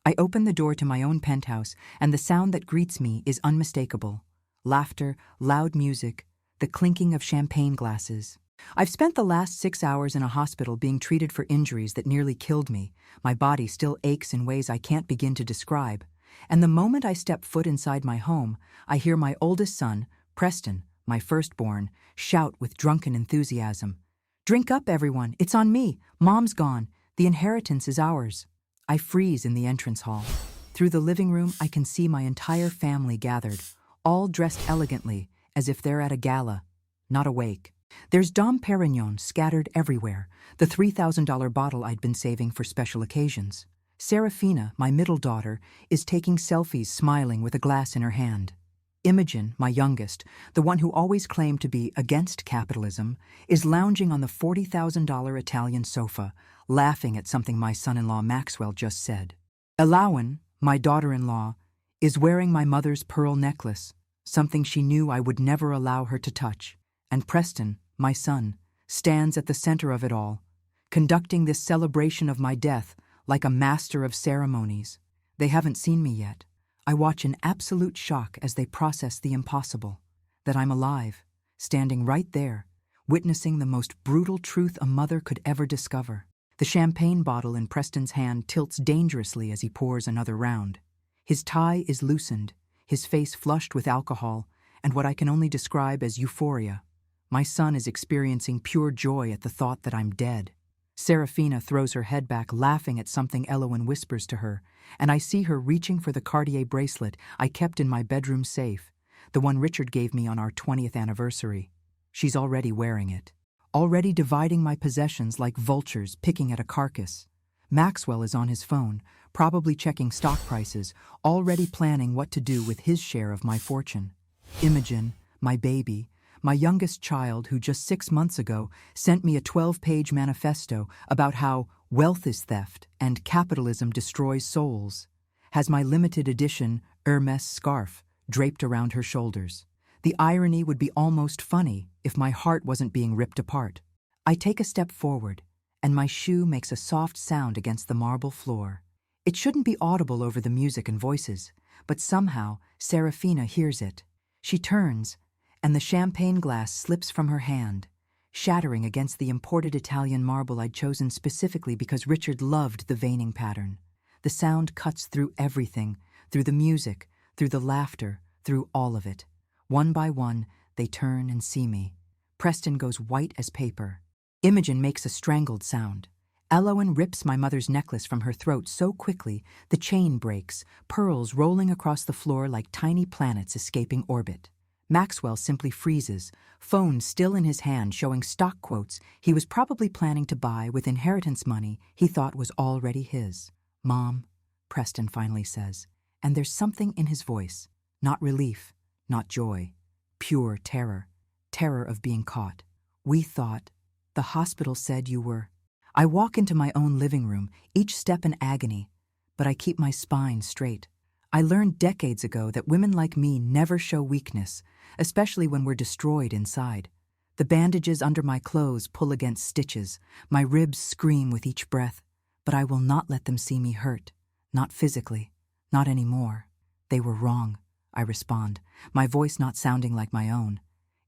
I open the door to my own penthouse, and the sound that greets me is unmistakable. Laughter, loud music, the clinking of champagne glasses. I've spent the last 6 hours in a hospital being treated for injuries that nearly killed me. My body still aches in ways I can't begin to describe. And the moment I step foot inside my home, I hear my oldest son, Preston, my firstborn, shout with drunken enthusiasm. "Drink up, everyone. It's on me. Mom's gone. The inheritance is ours." I freeze in the entrance hall. Through the living room, I can see my entire family gathered, all dressed elegantly, as if they're at a gala, not awake. There's Dom Perignon scattered everywhere, the $3,000 bottle I'd been saving for special occasions. Serafina, my middle daughter, is taking selfies smiling with a glass in her hand. Imogen, my youngest, the one who always claimed to be against capitalism, is lounging on the $40,000 Italian sofa, laughing at something my son-in-law Maxwell just said. Elawan, my daughter-in-law, is wearing my mother's pearl necklace, something she knew I would never allow her to touch. And Preston, my son, stands at the center of it all, conducting this celebration of my death like a master of ceremonies. They haven't seen me yet. I watch in absolute shock as they process the impossible, that I'm alive, standing right there, witnessing the most brutal truth a mother could ever discover. The champagne bottle in Preston's hand tilts dangerously as he pours another round. His tie is loosened, his face flushed with alcohol, and what I can only describe as euphoria. My son is experiencing pure joy at the thought that I'm dead. Serafina throws her head back, laughing at something Elowen whispers to her, and I see her reaching for the Cartier bracelet I kept in my bedroom safe, the one Richard gave me on our 20th anniversary. She's already wearing it, already dividing my possessions like vultures picking at a carcass. Maxwell is on his phone, probably checking stock prices, already planning what to do with his share of my fortune. Imogen, my baby, my youngest child, who just 6 months ago sent me a 12-page manifesto about how wealth is theft and capitalism destroys souls, has my limited edition Hermes scarf draped around her shoulders. The irony would be almost funny if my heart wasn't being ripped apart. I take a step forward, and my shoe makes a soft sound against the marble floor. It shouldn't be audible over the music and voices, but somehow Serafina hears it. She turns, and the champagne glass slips from her hand, shattering against the imported Italian marble I'd chosen specifically because Richard loved the veining pattern. The sound cuts through everything, through the music, through the laughter, through all of it. One by one, they turn and see me. Preston goes white as paper. Imogen makes a strangled sound. Elowen rips my mother's necklace from her throat so quickly the chain breaks, pearls rolling across the floor like tiny planets escaping orbit. Maxwell simply freezes, phone still in his hand showing stock quotes he was probably planning to buy with inheritance money he thought was already his. "Mom," Preston finally says, and there's something in his voice, not relief, not joy, pure terror, terror of being caught. "We thought, the hospital said you were..." I walk into my own living room, each step in agony, but I keep my spine straight. I learned decades ago that women like me never show weakness, especially when we're destroyed inside. The bandages under my clothes pull against stitches, my ribs scream with each breath, but I will not let them see me hurt, not physically, not anymore. "They were wrong," I respond, my voice not sounding like my own.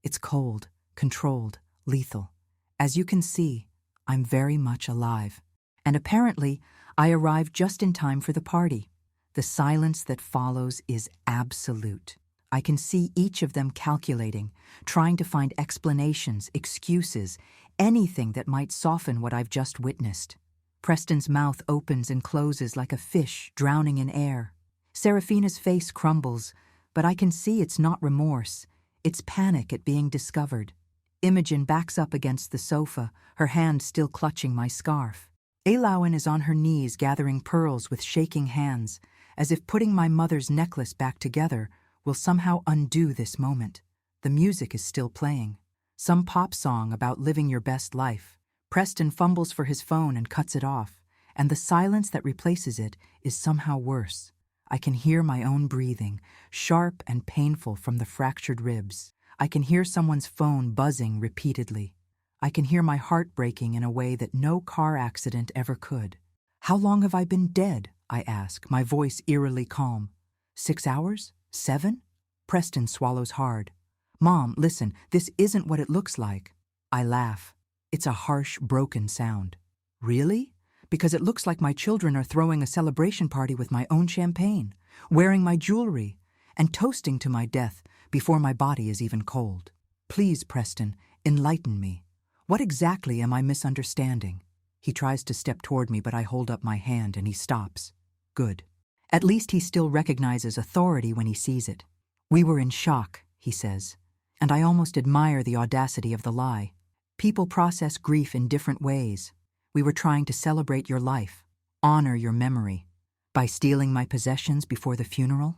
It's cold, controlled, lethal. As you can see, I'm very much alive. And apparently, I arrived just in time for the party. The silence that follows is absolute. I can see each of them calculating, trying to find explanations, excuses, anything that might soften what I've just witnessed. Preston's mouth opens and closes like a fish drowning in air. Serafina's face crumbles, but I can see it's not remorse. It's panic at being discovered. Imogen backs up against the sofa, her hand still clutching my scarf. Elawan is on her knees gathering pearls with shaking hands, as if putting my mother's necklace back together will somehow undo this moment. The music is still playing. Some pop song about living your best life. Preston fumbles for his phone and cuts it off, and the silence that replaces it is somehow worse. I can hear my own breathing, sharp and painful from the fractured ribs. I can hear someone's phone buzzing repeatedly. I can hear my heart breaking in a way that no car accident ever could. "How long have I been dead?" I ask, my voice eerily calm. 6 hours? 7? Preston swallows hard. Mom, listen, this isn't what it looks like. I laugh. It's a harsh, broken sound. Really? Because it looks like my children are throwing a celebration party with my own champagne, wearing my jewelry, and toasting to my death before my body is even cold. Please, Preston, enlighten me. What exactly am I misunderstanding? He tries to step toward me, but I hold up my hand and he stops. Good. At least he still recognizes authority when he sees it. We were in shock, he says, and I almost admire the audacity of the lie. People process grief in different ways. We were trying to celebrate your life, honor your memory. By stealing my possessions before the funeral?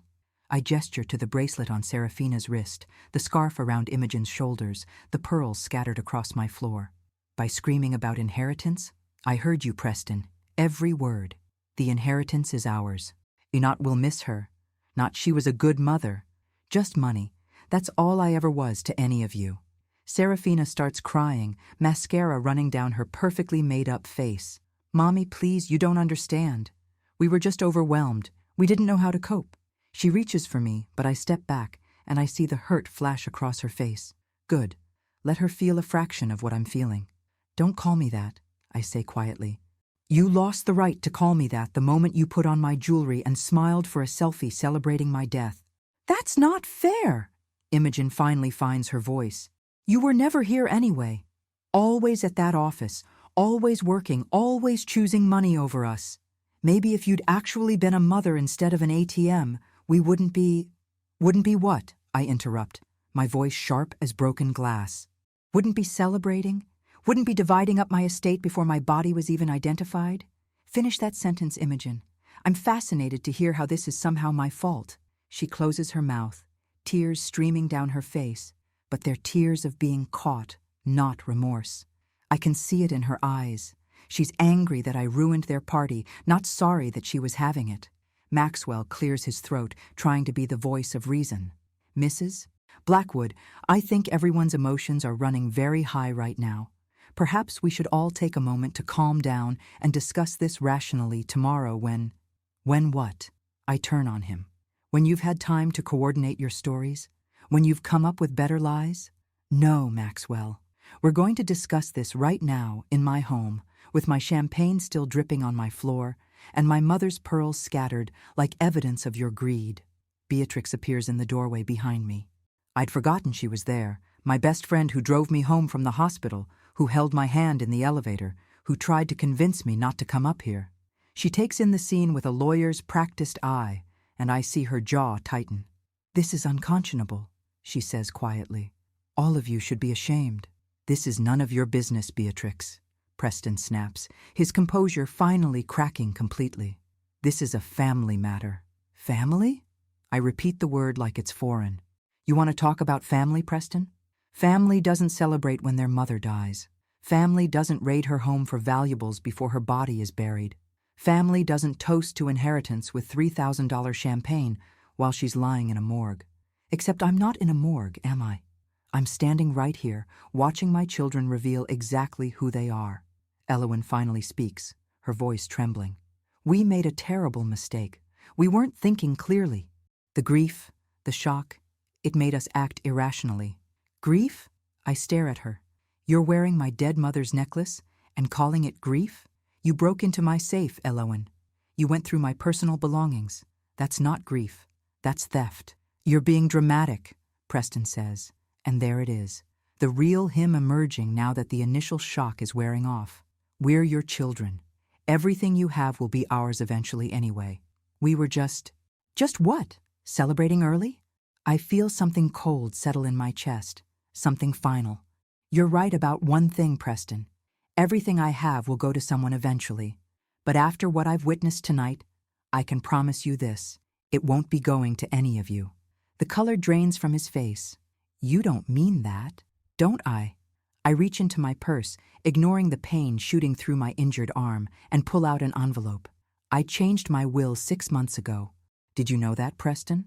I gesture to the bracelet on Serafina's wrist, the scarf around Imogen's shoulders, the pearls scattered across my floor. By screaming about inheritance? I heard you, Preston. Every word. The inheritance is ours. Not will miss her. Not she was a good mother. Just money. That's all I ever was to any of you. Serafina starts crying, mascara running down her perfectly made-up face. Mommy, please, you don't understand. We were just overwhelmed. We didn't know how to cope. She reaches for me, but I step back, and I see the hurt flash across her face. Good. Let her feel a fraction of what I'm feeling. Don't call me that, I say quietly. You lost the right to call me that the moment you put on my jewelry and smiled for a selfie celebrating my death. That's not fair. Imogen finally finds her voice. You were never here anyway. Always at that office, always working, always choosing money over us. Maybe if you'd actually been a mother instead of an ATM, we wouldn't be... Wouldn't be what? I interrupt, my voice sharp as broken glass. Wouldn't be celebrating? Wouldn't be dividing up my estate before my body was even identified? Finish that sentence, Imogen. I'm fascinated to hear how this is somehow my fault. She closes her mouth, tears streaming down her face, but they're tears of being caught, not remorse. I can see it in her eyes. She's angry that I ruined their party, not sorry that she was having it. Maxwell clears his throat, trying to be the voice of reason. Mrs. Blackwood, I think everyone's emotions are running very high right now. Perhaps we should all take a moment to calm down and discuss this rationally tomorrow when... When what? I turn on him. When you've had time to coordinate your stories? When you've come up with better lies? No, Maxwell. We're going to discuss this right now in my home, with my champagne still dripping on my floor, and my mother's pearls scattered like evidence of your greed. Beatrix appears in the doorway behind me. I'd forgotten she was there, my best friend who drove me home from the hospital, who held my hand in the elevator, who tried to convince me not to come up here. She takes in the scene with a lawyer's practiced eye, and I see her jaw tighten. This is unconscionable, she says quietly. All of you should be ashamed. This is none of your business, Beatrix, Preston snaps, his composure finally cracking completely. This is a family matter. Family? I repeat the word like it's foreign. You want to talk about family, Preston? Family doesn't celebrate when their mother dies. Family doesn't raid her home for valuables before her body is buried. Family doesn't toast to inheritance with $3,000 champagne while she's lying in a morgue. Except I'm not in a morgue, am I? I'm standing right here, watching my children reveal exactly who they are. Elowen finally speaks, her voice trembling. We made a terrible mistake. We weren't thinking clearly. The grief, the shock, it made us act irrationally. Grief? I stare at her. You're wearing my dead mother's necklace and calling it grief? You broke into my safe, Elowen. You went through my personal belongings. That's not grief. That's theft. You're being dramatic, Preston says. And there it is. The real him emerging now that the initial shock is wearing off. We're your children. Everything you have will be ours eventually anyway. We were just what? Celebrating early? I feel something cold settle in my chest. Something final. You're right about one thing, Preston. Everything I have will go to someone eventually. But after what I've witnessed tonight, I can promise you this. It won't be going to any of you. The color drains from his face. You don't mean that, don't I? I reach into my purse, ignoring the pain shooting through my injured arm, and pull out an envelope. I changed my will 6 months ago. Did you know that, Preston?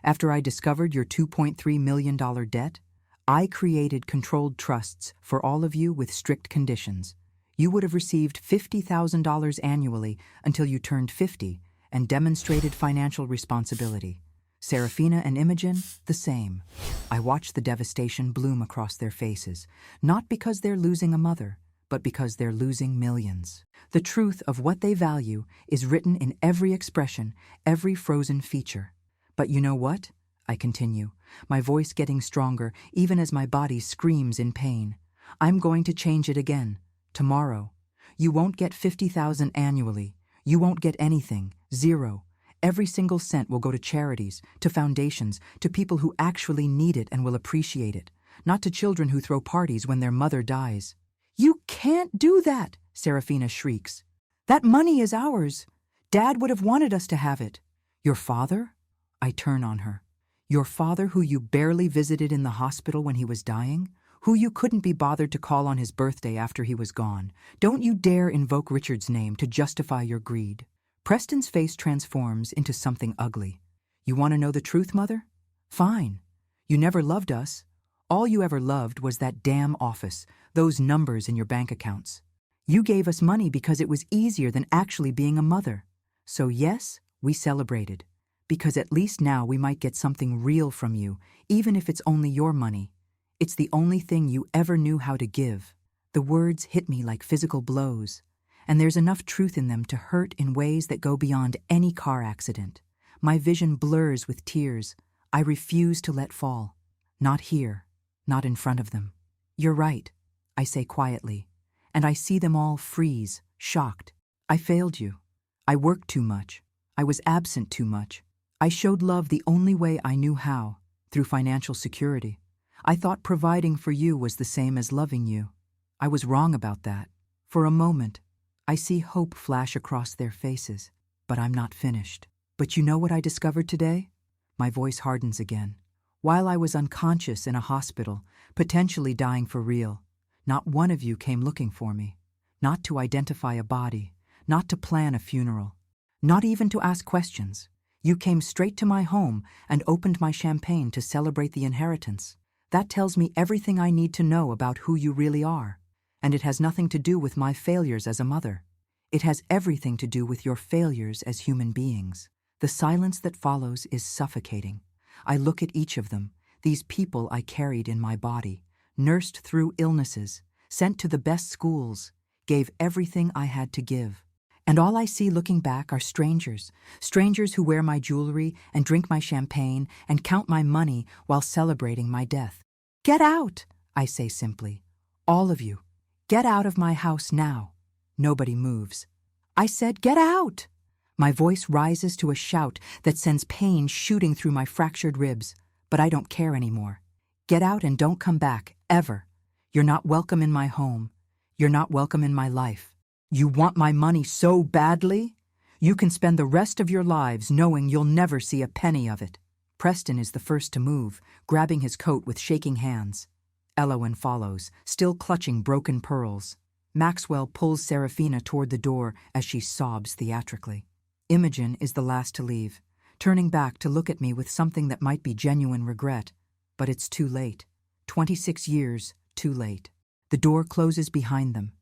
After I discovered your $2.3 million debt, I created controlled trusts for all of you with strict conditions. You would have received $50,000 annually until you turned 50, and demonstrated financial responsibility. Serafina and Imogen, the same. I watched the devastation bloom across their faces, not because they're losing a mother, but because they're losing millions. The truth of what they value is written in every expression, every frozen feature. But you know what? I continue, my voice getting stronger even as my body screams in pain. I'm going to change it again. Tomorrow. You won't get 50,000 annually. You won't get anything. Zero. Every single cent will go to charities, to foundations, to people who actually need it and will appreciate it, not to children who throw parties when their mother dies. You can't do that, Serafina shrieks. That money is ours. Dad would have wanted us to have it. Your father? I turn on her. Your father who you barely visited in the hospital when he was dying? Who you couldn't be bothered to call on his birthday after he was gone? Don't you dare invoke Richard's name to justify your greed. Preston's face transforms into something ugly. You want to know the truth, Mother? Fine. You never loved us. All you ever loved was that damn office, those numbers in your bank accounts. You gave us money because it was easier than actually being a mother. So yes, we celebrated. Because at least now we might get something real from you, even if it's only your money. It's the only thing you ever knew how to give. The words hit me like physical blows. And there's enough truth in them to hurt in ways that go beyond any car accident. My vision blurs with tears. I refuse to let fall. Not here. Not in front of them. You're right, I say quietly. And I see them all freeze, shocked. I failed you. I worked too much. I was absent too much. I showed love the only way I knew how, through financial security. I thought providing for you was the same as loving you. I was wrong about that. For a moment, I see hope flash across their faces, but I'm not finished. But you know what I discovered today? My voice hardens again. While I was unconscious in a hospital, potentially dying for real, not one of you came looking for me. Not to identify a body, not to plan a funeral, not even to ask questions. You came straight to my home and opened my champagne to celebrate the inheritance. That tells me everything I need to know about who you really are. And it has nothing to do with my failures as a mother. It has everything to do with your failures as human beings. The silence that follows is suffocating. I look at each of them, these people I carried in my body, nursed through illnesses, sent to the best schools, gave everything I had to give. And all I see looking back are strangers, strangers who wear my jewelry and drink my champagne and count my money while celebrating my death. Get out, I say simply. All of you. Get out of my house now. Nobody moves. I said, get out! My voice rises to a shout that sends pain shooting through my fractured ribs, but I don't care anymore. Get out and don't come back, ever. You're not welcome in my home. You're not welcome in my life. You want my money so badly? You can spend the rest of your lives knowing you'll never see a penny of it. Preston is the first to move, grabbing his coat with shaking hands. Elowen follows, still clutching broken pearls. Maxwell pulls Serafina toward the door as she sobs theatrically. Imogen is the last to leave, turning back to look at me with something that might be genuine regret. But it's too late. 26 years, too late. The door closes behind them,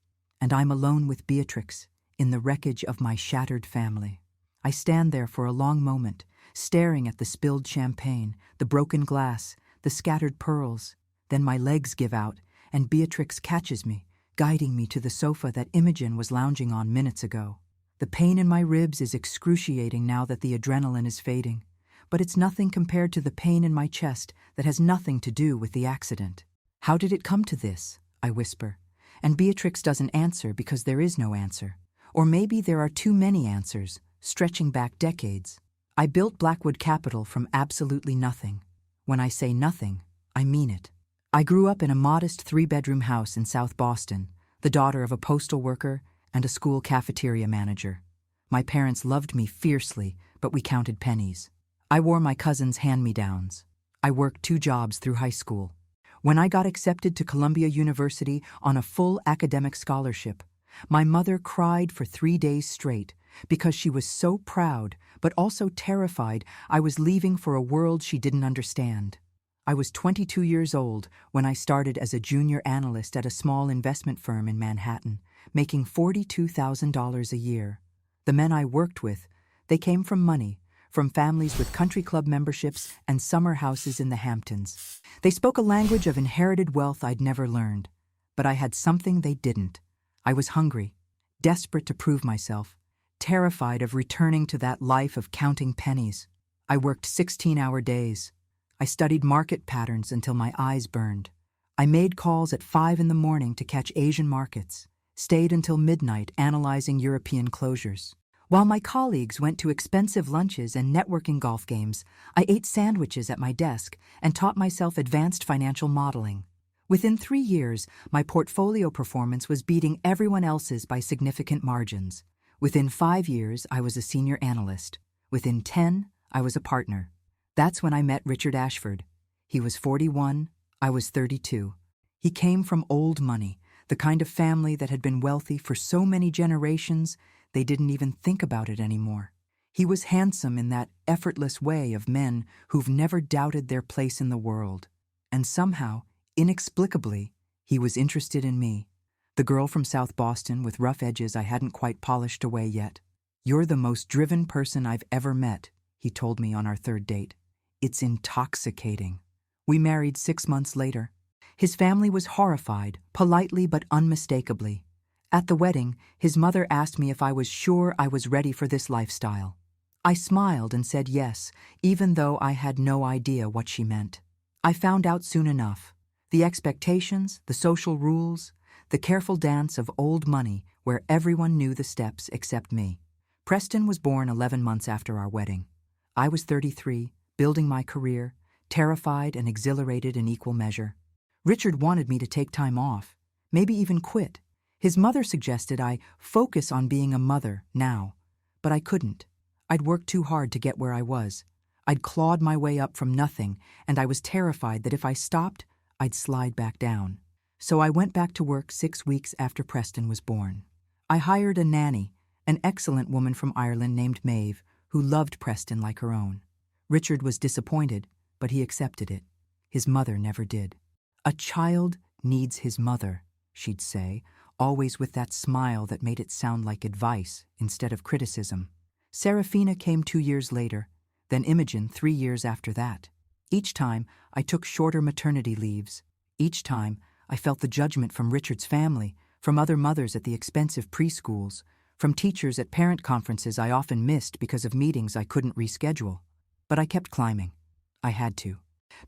and I'm alone with Beatrix, in the wreckage of my shattered family. I stand there for a long moment, staring at the spilled champagne, the broken glass, the scattered pearls. Then my legs give out, and Beatrix catches me, guiding me to the sofa that Imogen was lounging on minutes ago. The pain in my ribs is excruciating now that the adrenaline is fading, but it's nothing compared to the pain in my chest that has nothing to do with the accident. How did it come to this? I whisper, and Beatrix doesn't answer because there is no answer. Or maybe there are too many answers, stretching back decades. I built Blackwood Capital from absolutely nothing. When I say nothing, I mean it. I grew up in a modest 3-bedroom house in South Boston, the daughter of a postal worker and a school cafeteria manager. My parents loved me fiercely, but we counted pennies. I wore my cousin's hand-me-downs. I worked 2 jobs through high school. When I got accepted to Columbia University on a full academic scholarship, my mother cried for 3 days straight because she was so proud, but also terrified I was leaving for a world she didn't understand. I was 22 years old when I started as a junior analyst at a small investment firm in Manhattan, making $42,000 a year. The men I worked with, They came from money, from families with country club memberships and summer houses in the Hamptons. They spoke a language of inherited wealth I'd never learned. But I had something they didn't. I was hungry, desperate to prove myself, terrified of returning to that life of counting pennies. I worked 16-hour days. I studied market patterns until my eyes burned. I made calls at 5 in the morning to catch Asian markets, stayed until midnight analyzing European closures. While my colleagues went to expensive lunches and networking golf games, I ate sandwiches at my desk and taught myself advanced financial modeling. Within 3 years, my portfolio performance was beating everyone else's by significant margins. Within 5 years, I was a senior analyst. Within 10, I was a partner. That's when I met Richard Ashford. He was 41, I was 32. He came from old money, the kind of family that had been wealthy for so many generations, they didn't even think about it anymore. He was handsome in that effortless way of men who've never doubted their place in the world. And somehow, inexplicably, he was interested in me, the girl from South Boston with rough edges I hadn't quite polished away yet. "You're the most driven person I've ever met," he told me on our third date. "It's intoxicating." We married 6 months later. His family was horrified, politely but unmistakably. At the wedding, his mother asked me if I was sure I was ready for this lifestyle. I smiled and said yes, even though I had no idea what she meant. I found out soon enough. The expectations, the social rules, the careful dance of old money where everyone knew the steps except me. Preston was born 11 months after our wedding. I was 33, building my career, terrified and exhilarated in equal measure. Richard wanted me to take time off, maybe even quit. His mother suggested I focus on being a mother now, but I couldn't. I'd worked too hard to get where I was. I'd clawed my way up from nothing, and I was terrified that if I stopped, I'd slide back down. So I went back to work 6 weeks after Preston was born. I hired a nanny, an excellent woman from Ireland named Maeve, who loved Preston like her own. Richard was disappointed, but he accepted it. His mother never did. "A child needs his mother," she'd say, always with that smile that made it sound like advice instead of criticism. Serafina came 2 years later, then Imogen 3 years after that. Each time, I took shorter maternity leaves. Each time, I felt the judgment from Richard's family, from other mothers at the expensive preschools, from teachers at parent conferences I often missed because of meetings I couldn't reschedule. But I kept climbing. I had to.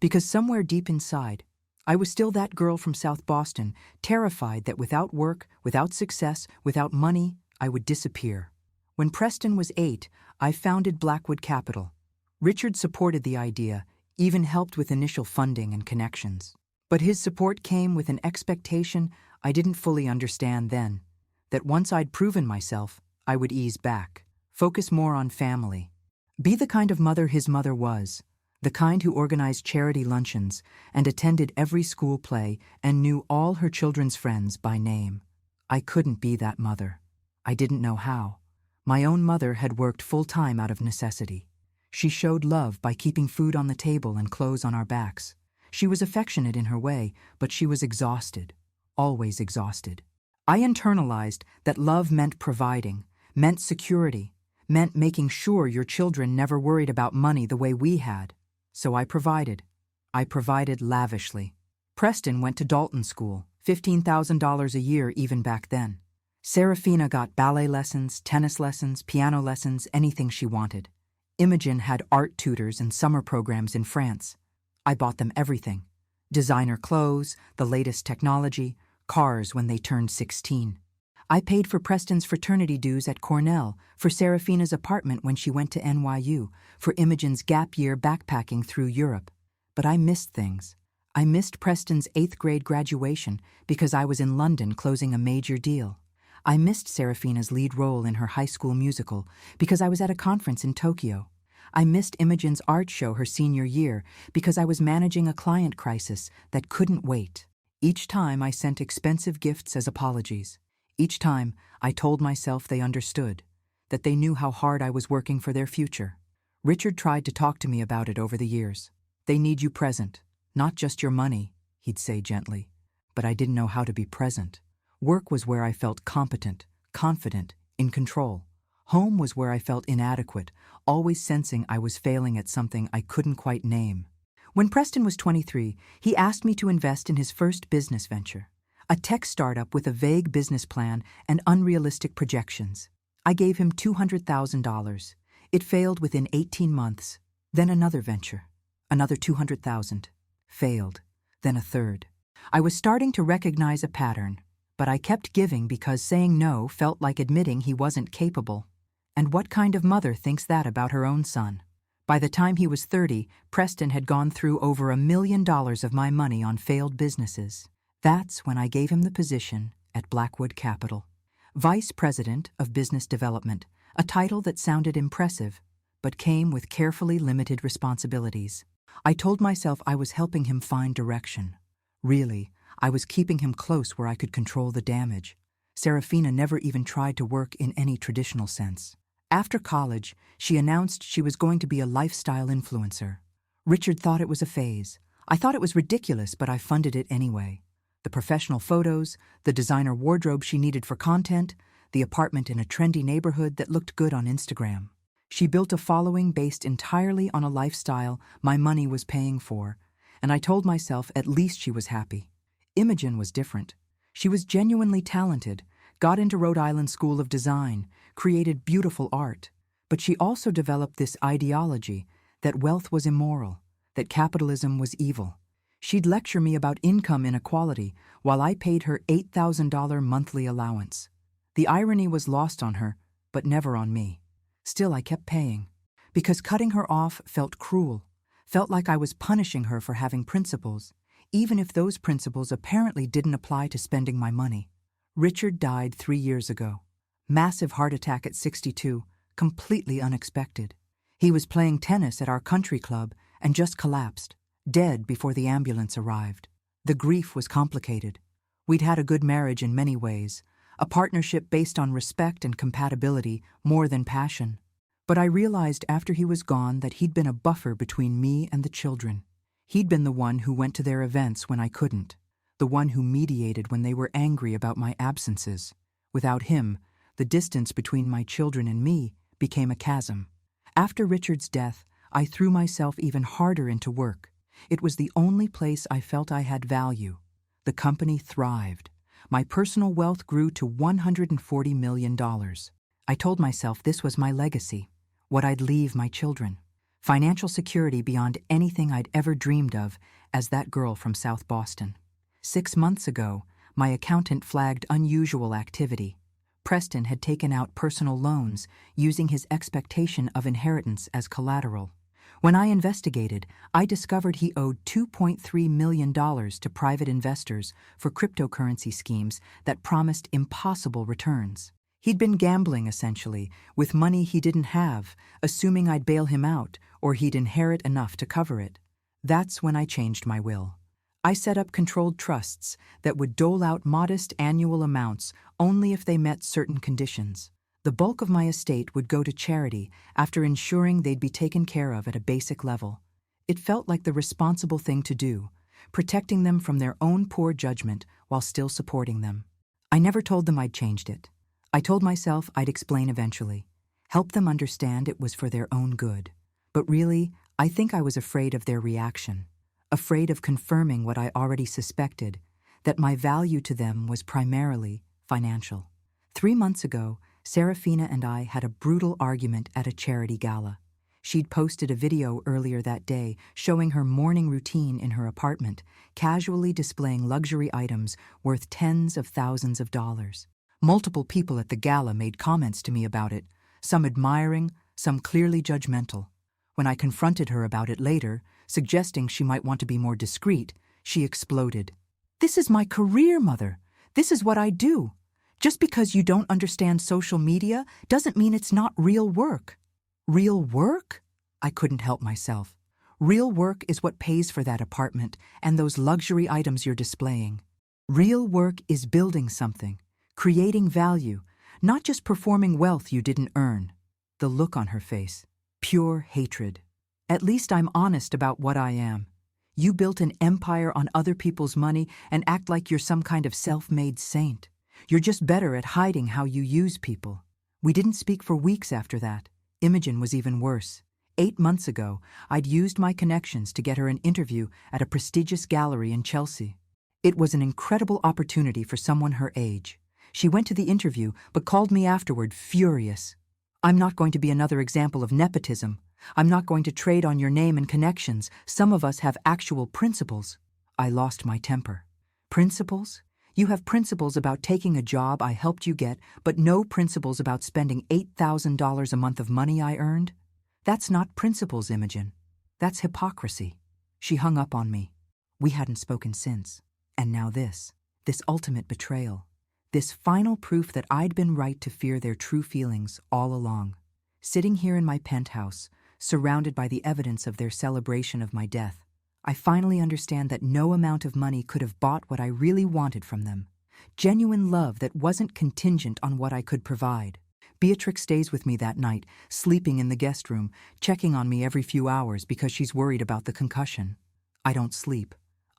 Because somewhere deep inside, I was still that girl from South Boston, terrified that without work, without success, without money, I would disappear. When Preston was 8, I founded Blackwood Capital. Richard supported the idea, even helped with initial funding and connections. But his support came with an expectation I didn't fully understand then, that once I'd proven myself, I would ease back, focus more on family, be the kind of mother his mother was, the kind who organized charity luncheons and attended every school play and knew all her children's friends by name. I couldn't be that mother. I didn't know how. My own mother had worked full-time out of necessity. She showed love by keeping food on the table and clothes on our backs. She was affectionate in her way, but she was exhausted, always exhausted. I internalized that love meant providing, meant security, meant making sure your children never worried about money the way we had. So I provided. I provided lavishly. Preston went to Dalton School, $15,000 a year even back then. Serafina got ballet lessons, tennis lessons, piano lessons, anything she wanted. Imogen had art tutors and summer programs in France. I bought them everything. Designer clothes, the latest technology, cars when they turned 16. I paid for Preston's fraternity dues at Cornell, for Serafina's apartment when she went to NYU, for Imogen's gap year backpacking through Europe. But I missed things. I missed Preston's 8th grade graduation because I was in London closing a major deal. I missed Serafina's lead role in her high school musical because I was at a conference in Tokyo. I missed Imogen's art show her senior year because I was managing a client crisis that couldn't wait. Each time I sent expensive gifts as apologies. Each time, I told myself they understood, that they knew how hard I was working for their future. Richard tried to talk to me about it over the years. "They need you present, not just your money," he'd say gently. But I didn't know how to be present. Work was where I felt competent, confident, in control. Home was where I felt inadequate, always sensing I was failing at something I couldn't quite name. When Preston was 23, he asked me to invest in his first business venture, a tech startup with a vague business plan and unrealistic projections. I gave him $200,000. It failed within 18 months. Then another venture, another $200,000. Failed. Then a third. I was starting to recognize a pattern, but I kept giving because saying no felt like admitting he wasn't capable. And what kind of mother thinks that about her own son? By the time he was 30, Preston had gone through over $1 million of my money on failed businesses. That's when I gave him the position at Blackwood Capital. Vice President of Business Development, a title that sounded impressive, but came with carefully limited responsibilities. I told myself I was helping him find direction. Really, I was keeping him close where I could control the damage. Serafina never even tried to work in any traditional sense. After college, she announced she was going to be a lifestyle influencer. Richard thought it was a phase. I thought it was ridiculous, but I funded it anyway. The professional photos, the designer wardrobe she needed for content, the apartment in a trendy neighborhood that looked good on Instagram. She built a following based entirely on a lifestyle my money was paying for, and I told myself at least she was happy. Imogen was different. She was genuinely talented, got into Rhode Island School of Design, created beautiful art, but she also developed this ideology that wealth was immoral, that capitalism was evil. She'd lecture me about income inequality while I paid her $8,000 monthly allowance. The irony was lost on her, but never on me. Still, I kept paying, because cutting her off felt cruel, felt like I was punishing her for having principles, even if those principles apparently didn't apply to spending my money. Richard died 3 years ago. Massive heart attack at 62, completely unexpected. He was playing tennis at our country club and just collapsed, dead before the ambulance arrived. The grief was complicated. We'd had a good marriage in many ways, a partnership based on respect and compatibility more than passion. But I realized after he was gone that he'd been a buffer between me and the children. He'd been the one who went to their events when I couldn't, the one who mediated when they were angry about my absences. Without him, the distance between my children and me became a chasm. After Richard's death, I threw myself even harder into work. It was the only place I felt I had value. The company thrived. My personal wealth grew to $140 million. I told myself this was my legacy, what I'd leave my children. Financial security beyond anything I'd ever dreamed of as that girl from South Boston. 6 months ago, my accountant flagged unusual activity. Preston had taken out personal loans using his expectation of inheritance as collateral. When I investigated, I discovered he owed $2.3 million to private investors for cryptocurrency schemes that promised impossible returns. He'd been gambling, essentially, with money he didn't have, assuming I'd bail him out or he'd inherit enough to cover it. That's when I changed my will. I set up controlled trusts that would dole out modest annual amounts only if they met certain conditions. The bulk of my estate would go to charity after ensuring they'd be taken care of at a basic level. It felt like the responsible thing to do, protecting them from their own poor judgment while still supporting them. I never told them I'd changed it. I told myself I'd explain eventually, help them understand it was for their own good. But really, I think I was afraid of their reaction, afraid of confirming what I already suspected, that my value to them was primarily financial. 3 months ago, Serafina and I had a brutal argument at a charity gala. She'd posted a video earlier that day showing her morning routine in her apartment, casually displaying luxury items worth tens of thousands of dollars. Multiple people at the gala made comments to me about it, some admiring, some clearly judgmental. When I confronted her about it later, suggesting she might want to be more discreet, she exploded. "This is my career, Mother. This is what I do. Just because you don't understand social media doesn't mean it's not real work." Real work? I couldn't help myself. Real work is what pays for that apartment and those luxury items you're displaying. Real work is building something, creating value, not just performing wealth you didn't earn. The look on her face. Pure hatred. At least I'm honest about what I am. You built an empire on other people's money and act like you're some kind of self-made saint. You're just better at hiding how you use people. We didn't speak for weeks after that. Imogen was even worse. 8 months ago, I'd used my connections to get her an interview at a prestigious gallery in Chelsea. It was an incredible opportunity for someone her age. She went to the interview but called me afterward furious. I'm not going to be another example of nepotism. I'm not going to trade on your name and connections. Some of us have actual principles. I lost my temper. Principles? You have principles about taking a job I helped you get, but no principles about spending $8,000 a month of money I earned? That's not principles, Imogen. That's hypocrisy. She hung up on me. We hadn't spoken since. And now this ultimate betrayal. This final proof that I'd been right to fear their true feelings all along. Sitting here in my penthouse, surrounded by the evidence of their celebration of my death, I finally understand that no amount of money could have bought what I really wanted from them. Genuine love that wasn't contingent on what I could provide. Beatrix stays with me that night, sleeping in the guest room, checking on me every few hours because she's worried about the concussion. I don't sleep.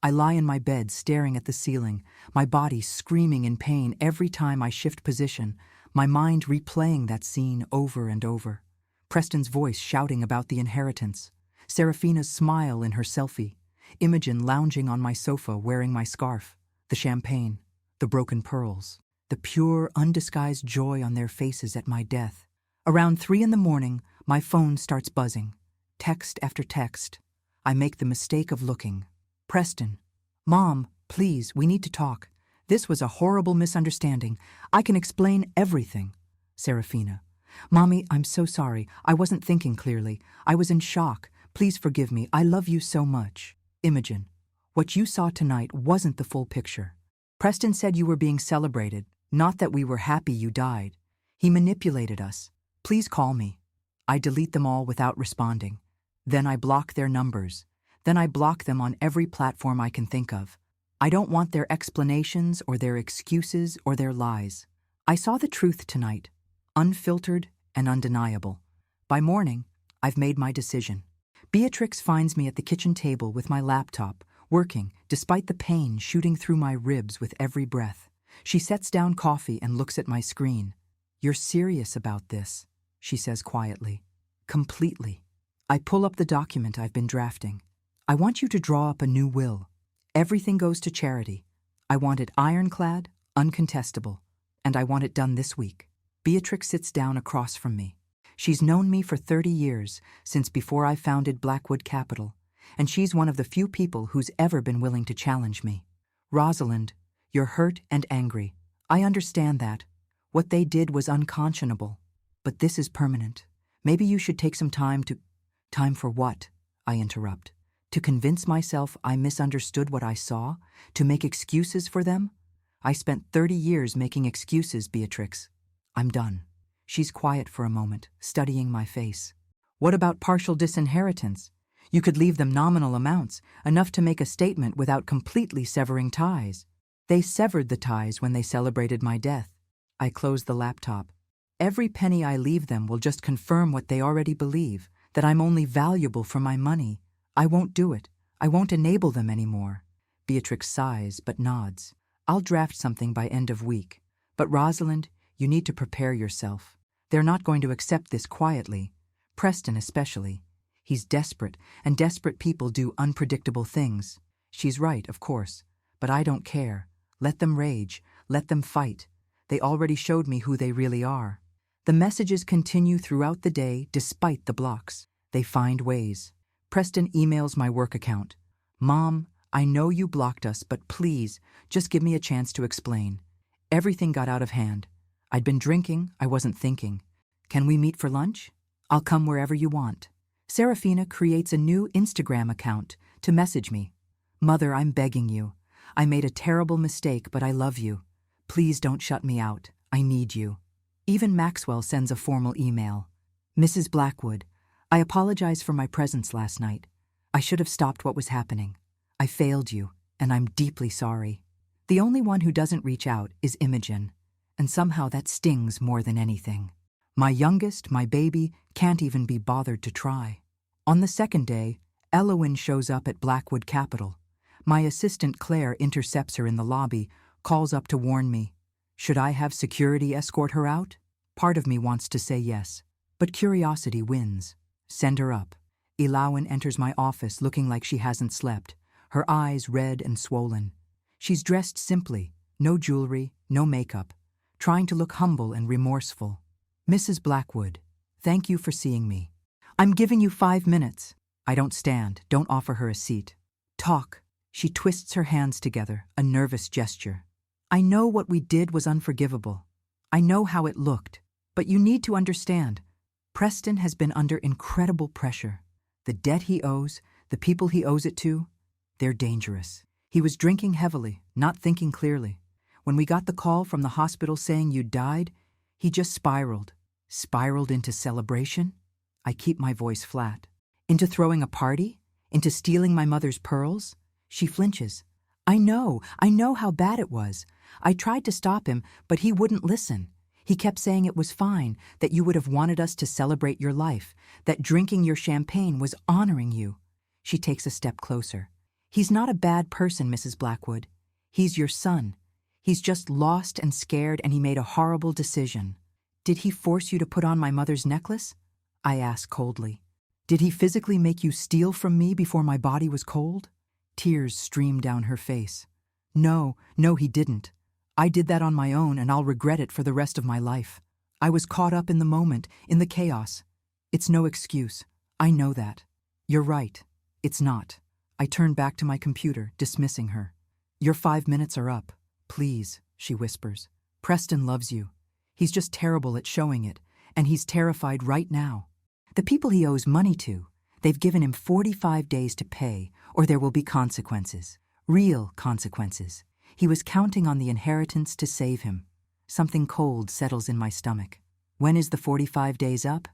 I lie in my bed staring at the ceiling, my body screaming in pain every time I shift position, my mind replaying that scene over and over. Preston's voice shouting about the inheritance. Serafina's smile in her selfie. Imogen lounging on my sofa wearing my scarf. The champagne. The broken pearls. The pure, undisguised joy on their faces at my death. Around 3 a.m, my phone starts buzzing. Text after text. I make the mistake of looking. Preston. Mom, please, we need to talk. This was a horrible misunderstanding. I can explain everything. Serafina. Mommy, I'm so sorry. I wasn't thinking clearly. I was in shock. Please forgive me. I love you so much. Imogen. What you saw tonight wasn't the full picture. Preston said you were being celebrated, not that we were happy you died. He manipulated us. Please call me. I delete them all without responding. Then I block their numbers. Then I block them on every platform I can think of. I don't want their explanations or their excuses or their lies. I saw the truth tonight, unfiltered and undeniable. By morning, I've made my decision. Beatrix finds me at the kitchen table with my laptop, working despite the pain shooting through my ribs with every breath. She sets down coffee and looks at my screen. You're serious about this, she says quietly. Completely. I pull up the document I've been drafting. I want you to draw up a new will. Everything goes to charity. I want it ironclad, uncontestable, and I want it done this week. Beatrix sits down across from me. She's known me for 30 years, since before I founded Blackwood Capital, and she's one of the few people who's ever been willing to challenge me. Rosalind, you're hurt and angry. I understand that. What they did was unconscionable. But this is permanent. Maybe you should take some time to— Time for what? I interrupt. To convince myself I misunderstood what I saw? To make excuses for them? I spent 30 years making excuses, Beatrix. I'm done. She's quiet for a moment, studying my face. What about partial disinheritance? You could leave them nominal amounts, enough to make a statement without completely severing ties. They severed the ties when they celebrated my death. I close the laptop. Every penny I leave them will just confirm what they already believe, that I'm only valuable for my money. I won't do it. I won't enable them anymore. Beatrix sighs but nods. I'll draft something by end of week. But Rosalind, you need to prepare yourself. They're not going to accept this quietly. Preston especially. He's desperate, and desperate people do unpredictable things. She's right, of course. But I don't care. Let them rage. Let them fight. They already showed me who they really are. The messages continue throughout the day despite the blocks. They find ways. Preston emails my work account. Mom, I know you blocked us, but please, just give me a chance to explain. Everything got out of hand. I'd been drinking, I wasn't thinking. Can we meet for lunch? I'll come wherever you want. Serafina creates a new Instagram account to message me. Mother, I'm begging you. I made a terrible mistake, but I love you. Please don't shut me out. I need you. Even Maxwell sends a formal email. Mrs. Blackwood, I apologize for my presence last night. I should have stopped what was happening. I failed you, and I'm deeply sorry. The only one who doesn't reach out is Imogen, and somehow that stings more than anything. My youngest, my baby, can't even be bothered to try. On the second day, Elowen shows up at Blackwood Capital. My assistant Claire intercepts her in the lobby, calls up to warn me. Should I have security escort her out? Part of me wants to say yes, but curiosity wins. Send her up. Ilawan enters my office looking like she hasn't slept, her eyes red and swollen. She's dressed simply, no jewelry, no makeup, trying to look humble and remorseful. Mrs. Blackwood, thank you for seeing me. I'm giving you 5 minutes. I don't stand, don't offer her a seat. Talk. She twists her hands together, a nervous gesture. I know what we did was unforgivable. I know how it looked. But you need to understand, Preston has been under incredible pressure. The debt he owes, the people he owes it to, they're dangerous. He was drinking heavily, not thinking clearly. When we got the call from the hospital saying you died, he just spiraled. Spiraled into celebration? I keep my voice flat. Into throwing a party? Into stealing my mother's pearls? She flinches. I know how bad it was. I tried to stop him, but he wouldn't listen. He kept saying it was fine, that you would have wanted us to celebrate your life, that drinking your champagne was honoring you. She takes a step closer. He's not a bad person, Mrs. Blackwood. He's your son. He's just lost and scared, and he made a horrible decision. Did he force you to put on my mother's necklace? I ask coldly. Did he physically make you steal from me before my body was cold? Tears stream down her face. No, he didn't. I did that on my own, and I'll regret it for the rest of my life. I was caught up in the moment, in the chaos. It's no excuse. I know that. You're right. It's not. I turn back to my computer, dismissing her. Your 5 minutes are up. Please, she whispers. Preston loves you. He's just terrible at showing it, and he's terrified right now. The people he owes money to, they've given him 45 days to pay, or there will be consequences. Real consequences. He was counting on the inheritance to save him. Something cold settles in my stomach. When is the 45 days up?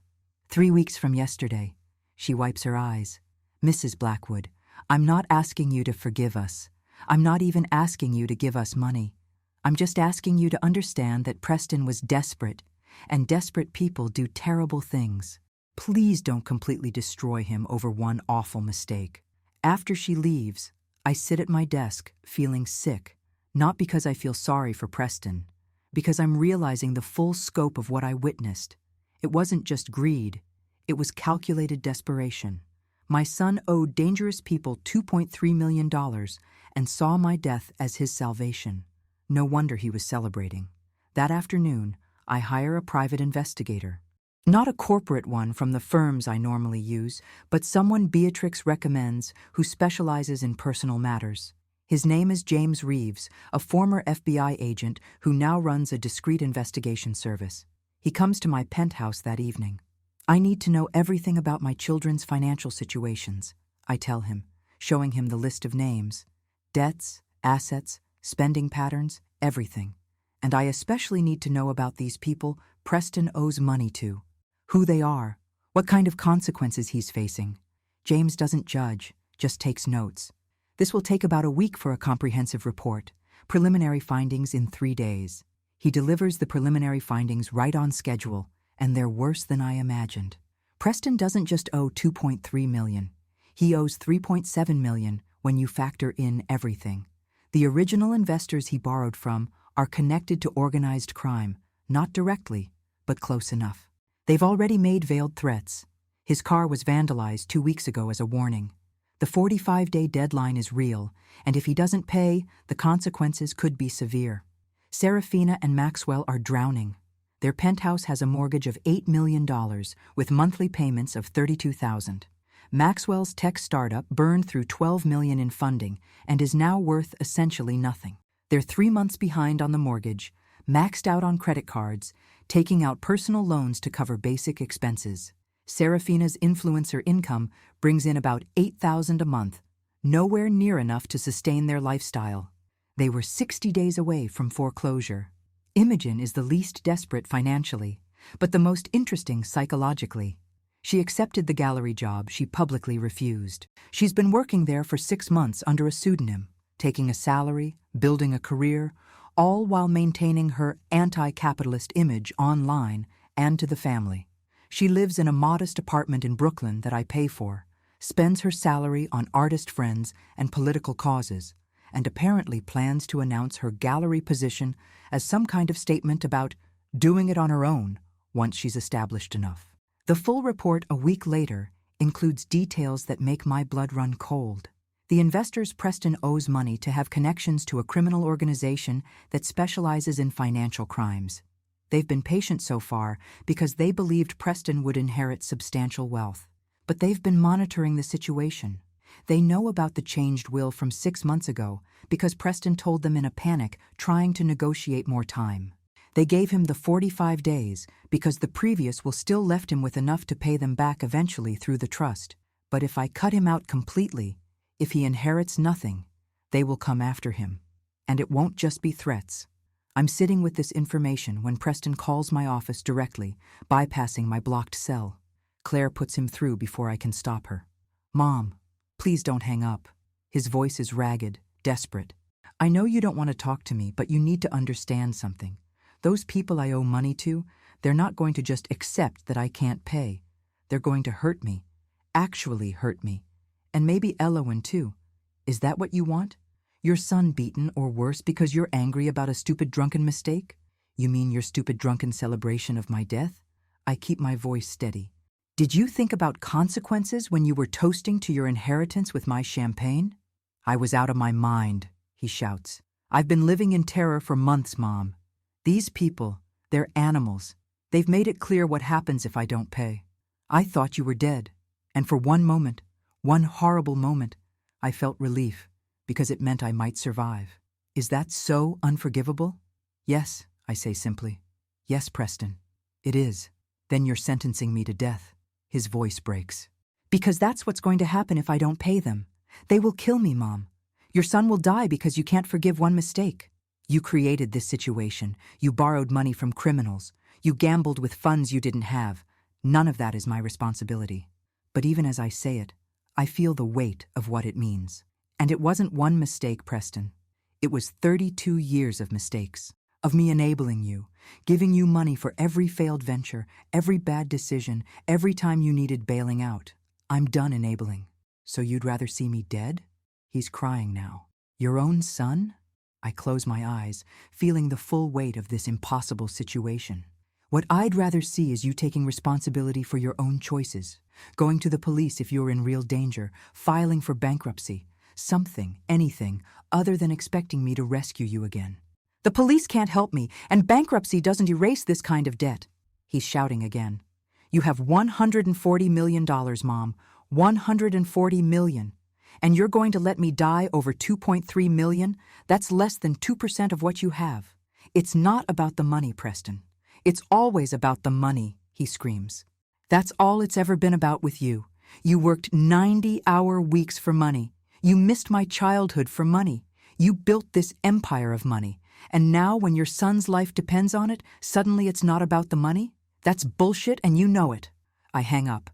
3 weeks from yesterday. She wipes her eyes. Mrs. Blackwood, I'm not asking you to forgive us. I'm not even asking you to give us money. I'm just asking you to understand that Preston was desperate, and desperate people do terrible things. Please don't completely destroy him over one awful mistake. After she leaves, I sit at my desk, feeling sick. Not because I feel sorry for Preston, because I'm realizing the full scope of what I witnessed. It wasn't just greed, it was calculated desperation. My son owed dangerous people $2.3 million and saw my death as his salvation. No wonder he was celebrating. That afternoon, I hire a private investigator. Not a corporate one from the firms I normally use, but someone Beatrix recommends who specializes in personal matters. His name is James Reeves, a former FBI agent who now runs a discreet investigation service. He comes to my penthouse that evening. I need to know everything about my children's financial situations, I tell him, showing him the list of names. Debts, assets, spending patterns, everything. And I especially need to know about these people Preston owes money to. Who they are, what kind of consequences he's facing. James doesn't judge, just takes notes. This will take about a week for a comprehensive report, preliminary findings in 3 days. He delivers the preliminary findings right on schedule, and they're worse than I imagined. Preston doesn't just owe $2.3 million. He owes $3.7 million when you factor in everything. The original investors he borrowed from are connected to organized crime, not directly, but close enough. They've already made veiled threats. His car was vandalized 2 weeks ago as a warning. The 45-day deadline is real, and if he doesn't pay, the consequences could be severe. Serafina and Maxwell are drowning. Their penthouse has a mortgage of $8 million, with monthly payments of $32,000. Maxwell's tech startup burned through $12 million in funding and is now worth essentially nothing. They're 3 months behind on the mortgage, maxed out on credit cards, taking out personal loans to cover basic expenses. Serafina's influencer income brings in about $8,000 a month, nowhere near enough to sustain their lifestyle. They were 60 days away from foreclosure. Imogen is the least desperate financially, but the most interesting psychologically. She accepted the gallery job she publicly refused. She's been working there for 6 months under a pseudonym, taking a salary, building a career, all while maintaining her anti-capitalist image online and to the family. She lives in a modest apartment in Brooklyn that I pay for, spends her salary on artist friends and political causes, and apparently plans to announce her gallery position as some kind of statement about doing it on her own, once she's established enough. The full report a week later includes details that make my blood run cold. The investors Preston owes money to have connections to a criminal organization that specializes in financial crimes. They've been patient so far because they believed Preston would inherit substantial wealth. But they've been monitoring the situation. They know about the changed will from 6 months ago because Preston told them in a panic, trying to negotiate more time. They gave him the 45 days because the previous will still left him with enough to pay them back eventually through the trust. But if I cut him out completely, if he inherits nothing, they will come after him. And it won't just be threats. I'm sitting with this information when Preston calls my office directly, bypassing my blocked cell. Claire puts him through before I can stop her. "Mom, please don't hang up." His voice is ragged, desperate. "I know you don't want to talk to me, but you need to understand something. Those people I owe money to, they're not going to just accept that I can't pay. They're going to hurt me, actually hurt me. And maybe Elowen too. Is that what you want? Your son beaten or worse because you're angry about a stupid drunken mistake? You mean your stupid drunken celebration of my death?" I keep my voice steady. "Did you think about consequences when you were toasting to your inheritance with my champagne?" "I was out of my mind," he shouts. "I've been living in terror for months, Mom. These people, they're animals. They've made it clear what happens if I don't pay. I thought you were dead. And for one moment, one horrible moment, I felt relief, because it meant I might survive. Is that so unforgivable?" "Yes," I say simply. "Yes, Preston. It is." "Then you're sentencing me to death." His voice breaks. "Because that's what's going to happen if I don't pay them. They will kill me, Mom. Your son will die because you can't forgive one mistake. You created this situation. You borrowed money from criminals. You gambled with funds you didn't have. None of that is my responsibility." But even as I say it, I feel the weight of what it means. And it wasn't one mistake, Preston. It was 32 years of mistakes. Of me enabling you, giving you money for every failed venture, every bad decision, every time you needed bailing out. I'm done enabling. So you'd rather see me dead? He's crying now. Your own son? I close my eyes, feeling the full weight of this impossible situation. What I'd rather see is you taking responsibility for your own choices, going to the police if you're in real danger, filing for bankruptcy, something, anything, other than expecting me to rescue you again. The police can't help me, and bankruptcy doesn't erase this kind of debt. He's shouting again. You have $140 million, Mom. $140 million. And you're going to let me die over $2.3 million? That's less than 2% of what you have. It's not about the money, Preston. It's always about the money, he screams. That's all it's ever been about with you. You worked 90-hour weeks for money. You missed my childhood for money. You built this empire of money. And now when your son's life depends on it, suddenly it's not about the money? That's bullshit and you know it. I hang up.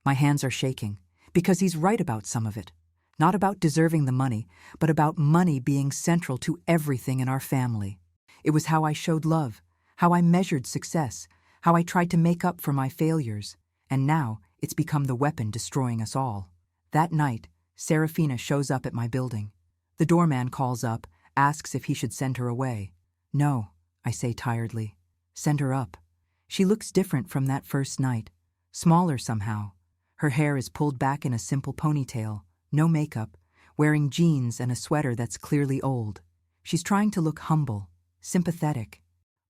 My hands are shaking, because he's right about some of it. Not about deserving the money, but about money being central to everything in our family. It was how I showed love, how I measured success, how I tried to make up for my failures. And now it's become the weapon destroying us all. That night, Serafina shows up at my building. The doorman calls up, asks if he should send her away. No, I say tiredly. Send her up. She looks different from that first night, smaller somehow. Her hair is pulled back in a simple ponytail, no makeup, wearing jeans and a sweater that's clearly old. She's trying to look humble, sympathetic.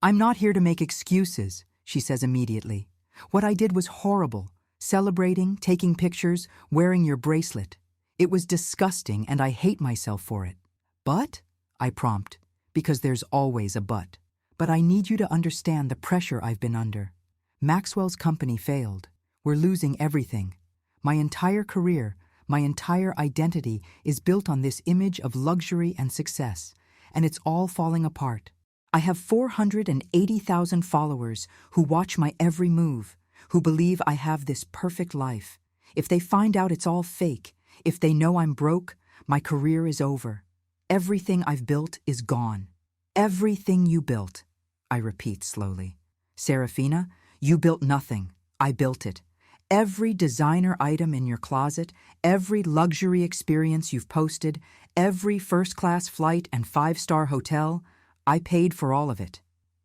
I'm not here to make excuses, she says immediately. What I did was horrible. Celebrating, taking pictures, wearing your bracelet. It was disgusting and I hate myself for it. But? I prompt, because there's always a but. But I need you to understand the pressure I've been under. Maxwell's company failed. We're losing everything. My entire career, my entire identity is built on this image of luxury and success, and it's all falling apart. I have 480,000 followers who watch my every move, who believe I have this perfect life. If they find out it's all fake, if they know I'm broke, my career is over. Everything I've built is gone. Everything you built, I repeat slowly. Serafina, you built nothing. I built it. Every designer item in your closet, every luxury experience you've posted, every first-class flight and 5-star hotel, I paid for all of it.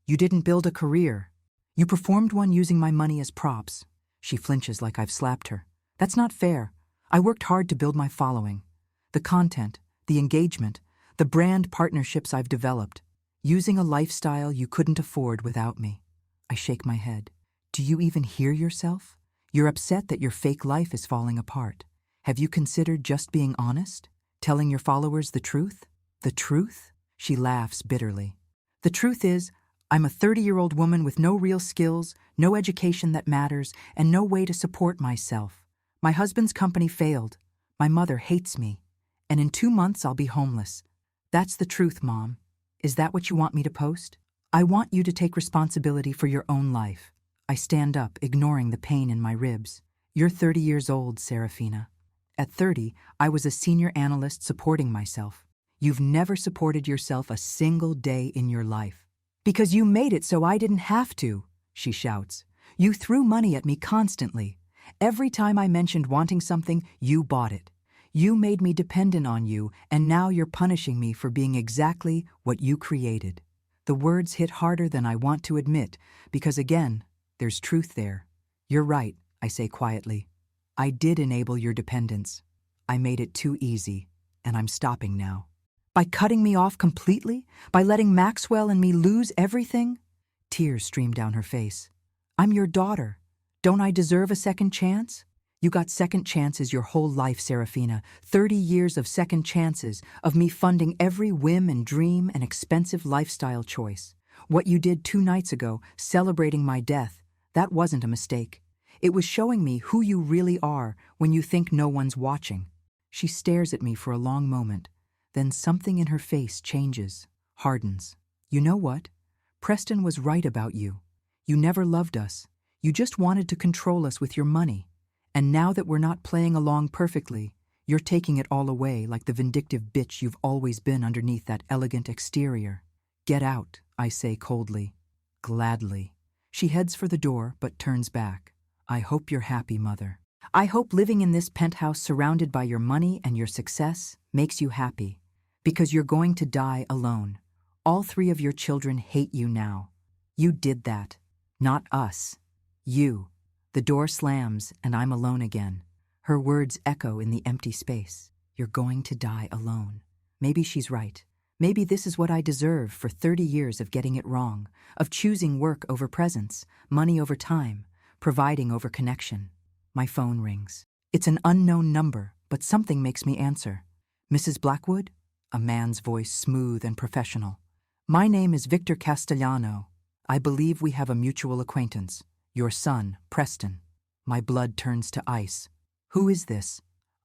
You didn't build a career. You performed one using my money as props. She flinches like I've slapped her. That's not fair. I worked hard to build my following. The content, the engagement, the brand partnerships I've developed. Using a lifestyle you couldn't afford without me. I shake my head. Do you even hear yourself? You're upset that your fake life is falling apart. Have you considered just being honest? Telling your followers the truth? The truth? She laughs bitterly. The truth is, I'm a 30-year-old woman with no real skills, no education that matters, and no way to support myself. My husband's company failed. My mother hates me. And in 2 months I'll be homeless. That's the truth, Mom. Is that what you want me to post? I want you to take responsibility for your own life. I stand up, ignoring the pain in my ribs. You're 30 years old, Serafina. At 30, I was a senior analyst supporting myself. You've never supported yourself a single day in your life. Because you made it so I didn't have to, she shouts. You threw money at me constantly. Every time I mentioned wanting something, you bought it. You made me dependent on you, and now you're punishing me for being exactly what you created. The words hit harder than I want to admit, because again, there's truth there. You're right, I say quietly. I did enable your dependence. I made it too easy, and I'm stopping now. By cutting me off completely? By letting Maxwell and me lose everything? Tears stream down her face. I'm your daughter. Don't I deserve a second chance? You got second chances your whole life, Serafina. 30 years of second chances, of me funding every whim and dream and expensive lifestyle choice. What you did 2 nights ago, celebrating my death, that wasn't a mistake. It was showing me who you really are when you think no one's watching. She stares at me for a long moment. Then something in her face changes, hardens. You know what? Preston was right about you. You never loved us. You just wanted to control us with your money. And now that we're not playing along perfectly, you're taking it all away like the vindictive bitch you've always been underneath that elegant exterior. Get out, I say coldly. Gladly. She heads for the door but turns back. I hope you're happy, Mother. I hope living in this penthouse surrounded by your money and your success makes you happy. Because you're going to die alone. All 3 of your children hate you now. You did that. Not us. You. The door slams, and I'm alone again. Her words echo in the empty space. You're going to die alone. Maybe she's right. Maybe this is what I deserve for 30 years of getting it wrong, of choosing work over presence, money over time, providing over connection. My phone rings. It's an unknown number, but something makes me answer. Mrs. Blackwood? A man's voice, smooth and professional. My name is Victor Castellano. I believe we have a mutual acquaintance. Your son, Preston. My blood turns to ice. Who is this?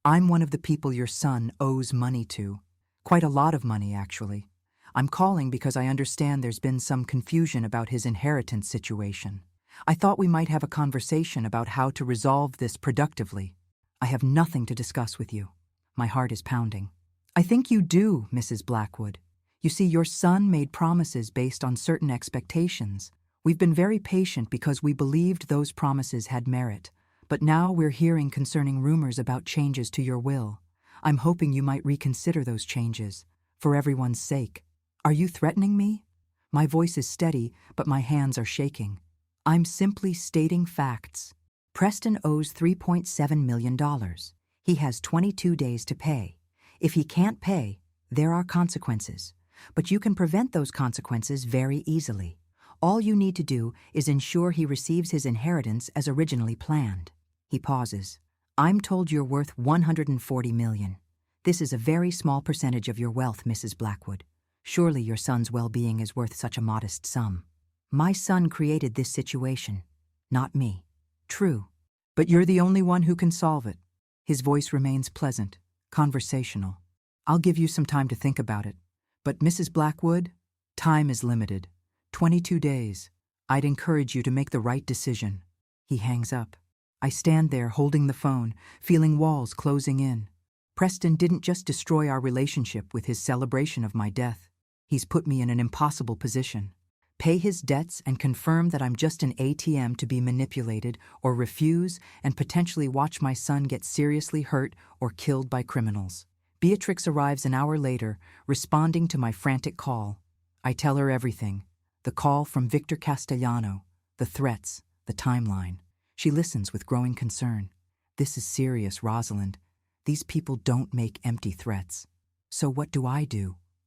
I'm one of the people your son owes money to. Quite a lot of money, actually. I'm calling because I understand there's been some confusion about his inheritance situation. I thought we might have a conversation about how to resolve this productively. I have nothing to discuss with you. My heart is pounding. I think you do, Mrs. Blackwood. You see, your son made promises based on certain expectations. We've been very patient because we believed those promises had merit. But now we're hearing concerning rumors about changes to your will. I'm hoping you might reconsider those changes, for everyone's sake. Are you threatening me? My voice is steady, but my hands are shaking. I'm simply stating facts. Preston owes $3.7 million. He has 22 days to pay. If he can't pay, there are consequences. But you can prevent those consequences very easily. All you need to do is ensure he receives his inheritance as originally planned. He pauses. I'm told you're worth $140 million. This is a very small percentage of your wealth, Mrs. Blackwood. Surely your son's well-being is worth such a modest sum. My son created this situation, not me. True, but you're the only one who can solve it. His voice remains pleasant, conversational. I'll give you some time to think about it. But Mrs. Blackwood, time is limited. 22 days. I'd encourage you to make the right decision. He hangs up. I stand there holding the phone, feeling walls closing in. Preston didn't just destroy our relationship with his celebration of my death. He's put me in an impossible position. Pay his debts and confirm that I'm just an ATM to be manipulated, or refuse and potentially watch my son get seriously hurt or killed by criminals. Beatrix arrives an hour later, responding to my frantic call. I tell her everything. The call from Victor Castellano, The threats, the timeline. She listens with growing concern. This is serious, Rosalind. These people don't make empty threats. So what do?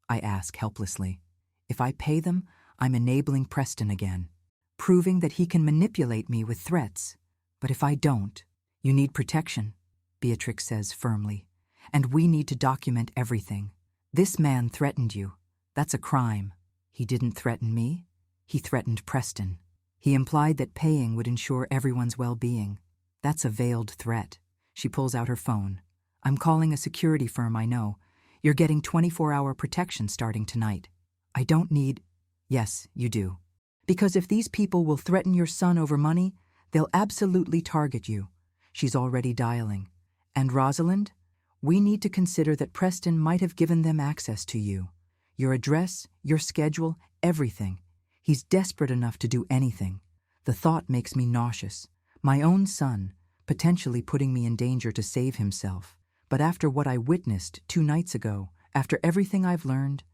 I ask helplessly. If I pay them, I'm enabling Preston again, proving that he can manipulate me with threats. But if I don't, you need protection, Beatrix says firmly, and we need to document everything. This man threatened you. That's a crime. He didn't threaten me. He threatened Preston. He implied that paying would ensure everyone's well-being. That's a veiled threat. She pulls out her phone. I'm calling a security firm I know. You're getting 24-hour protection starting tonight. I don't need... Yes, you do. Because if these people will threaten your son over money, they'll absolutely target you. She's already dialing. And Rosalind, we need to consider that Preston might have given them access to you. Your address, your schedule, everything. He's desperate enough to do anything. The thought makes me nauseous. My own son, potentially putting me in danger to save himself. But after what I witnessed 2 nights ago, after everything I've learned,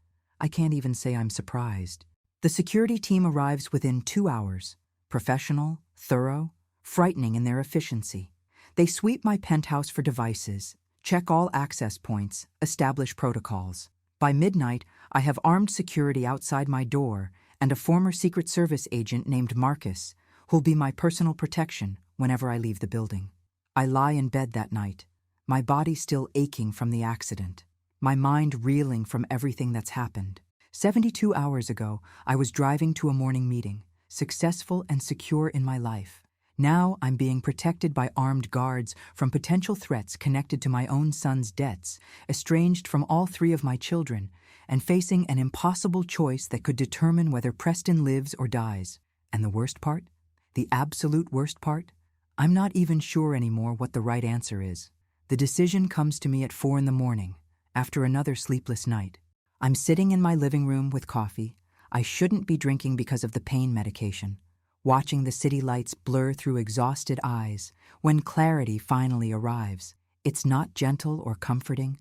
I can't even say I'm surprised. The security team arrives within 2 hours. Professional, thorough, frightening in their efficiency. They sweep my penthouse for devices, check all access points, establish protocols. By midnight, I have armed security outside my door and a former Secret Service agent named Marcus, who'll be my personal protection whenever I leave the building. I lie in bed that night, my body still aching from the accident, my mind reeling from everything that's happened. 72 hours ago, I was driving to a morning meeting, successful and secure in my life. Now I'm being protected by armed guards from potential threats connected to my own son's debts, estranged from all 3 of my children, and facing an impossible choice that could determine whether Preston lives or dies. And the worst part? The absolute worst part? I'm not even sure anymore what the right answer is. The decision comes to me at 4 in the morning, after another sleepless night. I'm sitting in my living room with coffee. I shouldn't be drinking because of the pain medication. Watching the city lights blur through exhausted eyes, when clarity finally arrives. It's not gentle or comforting.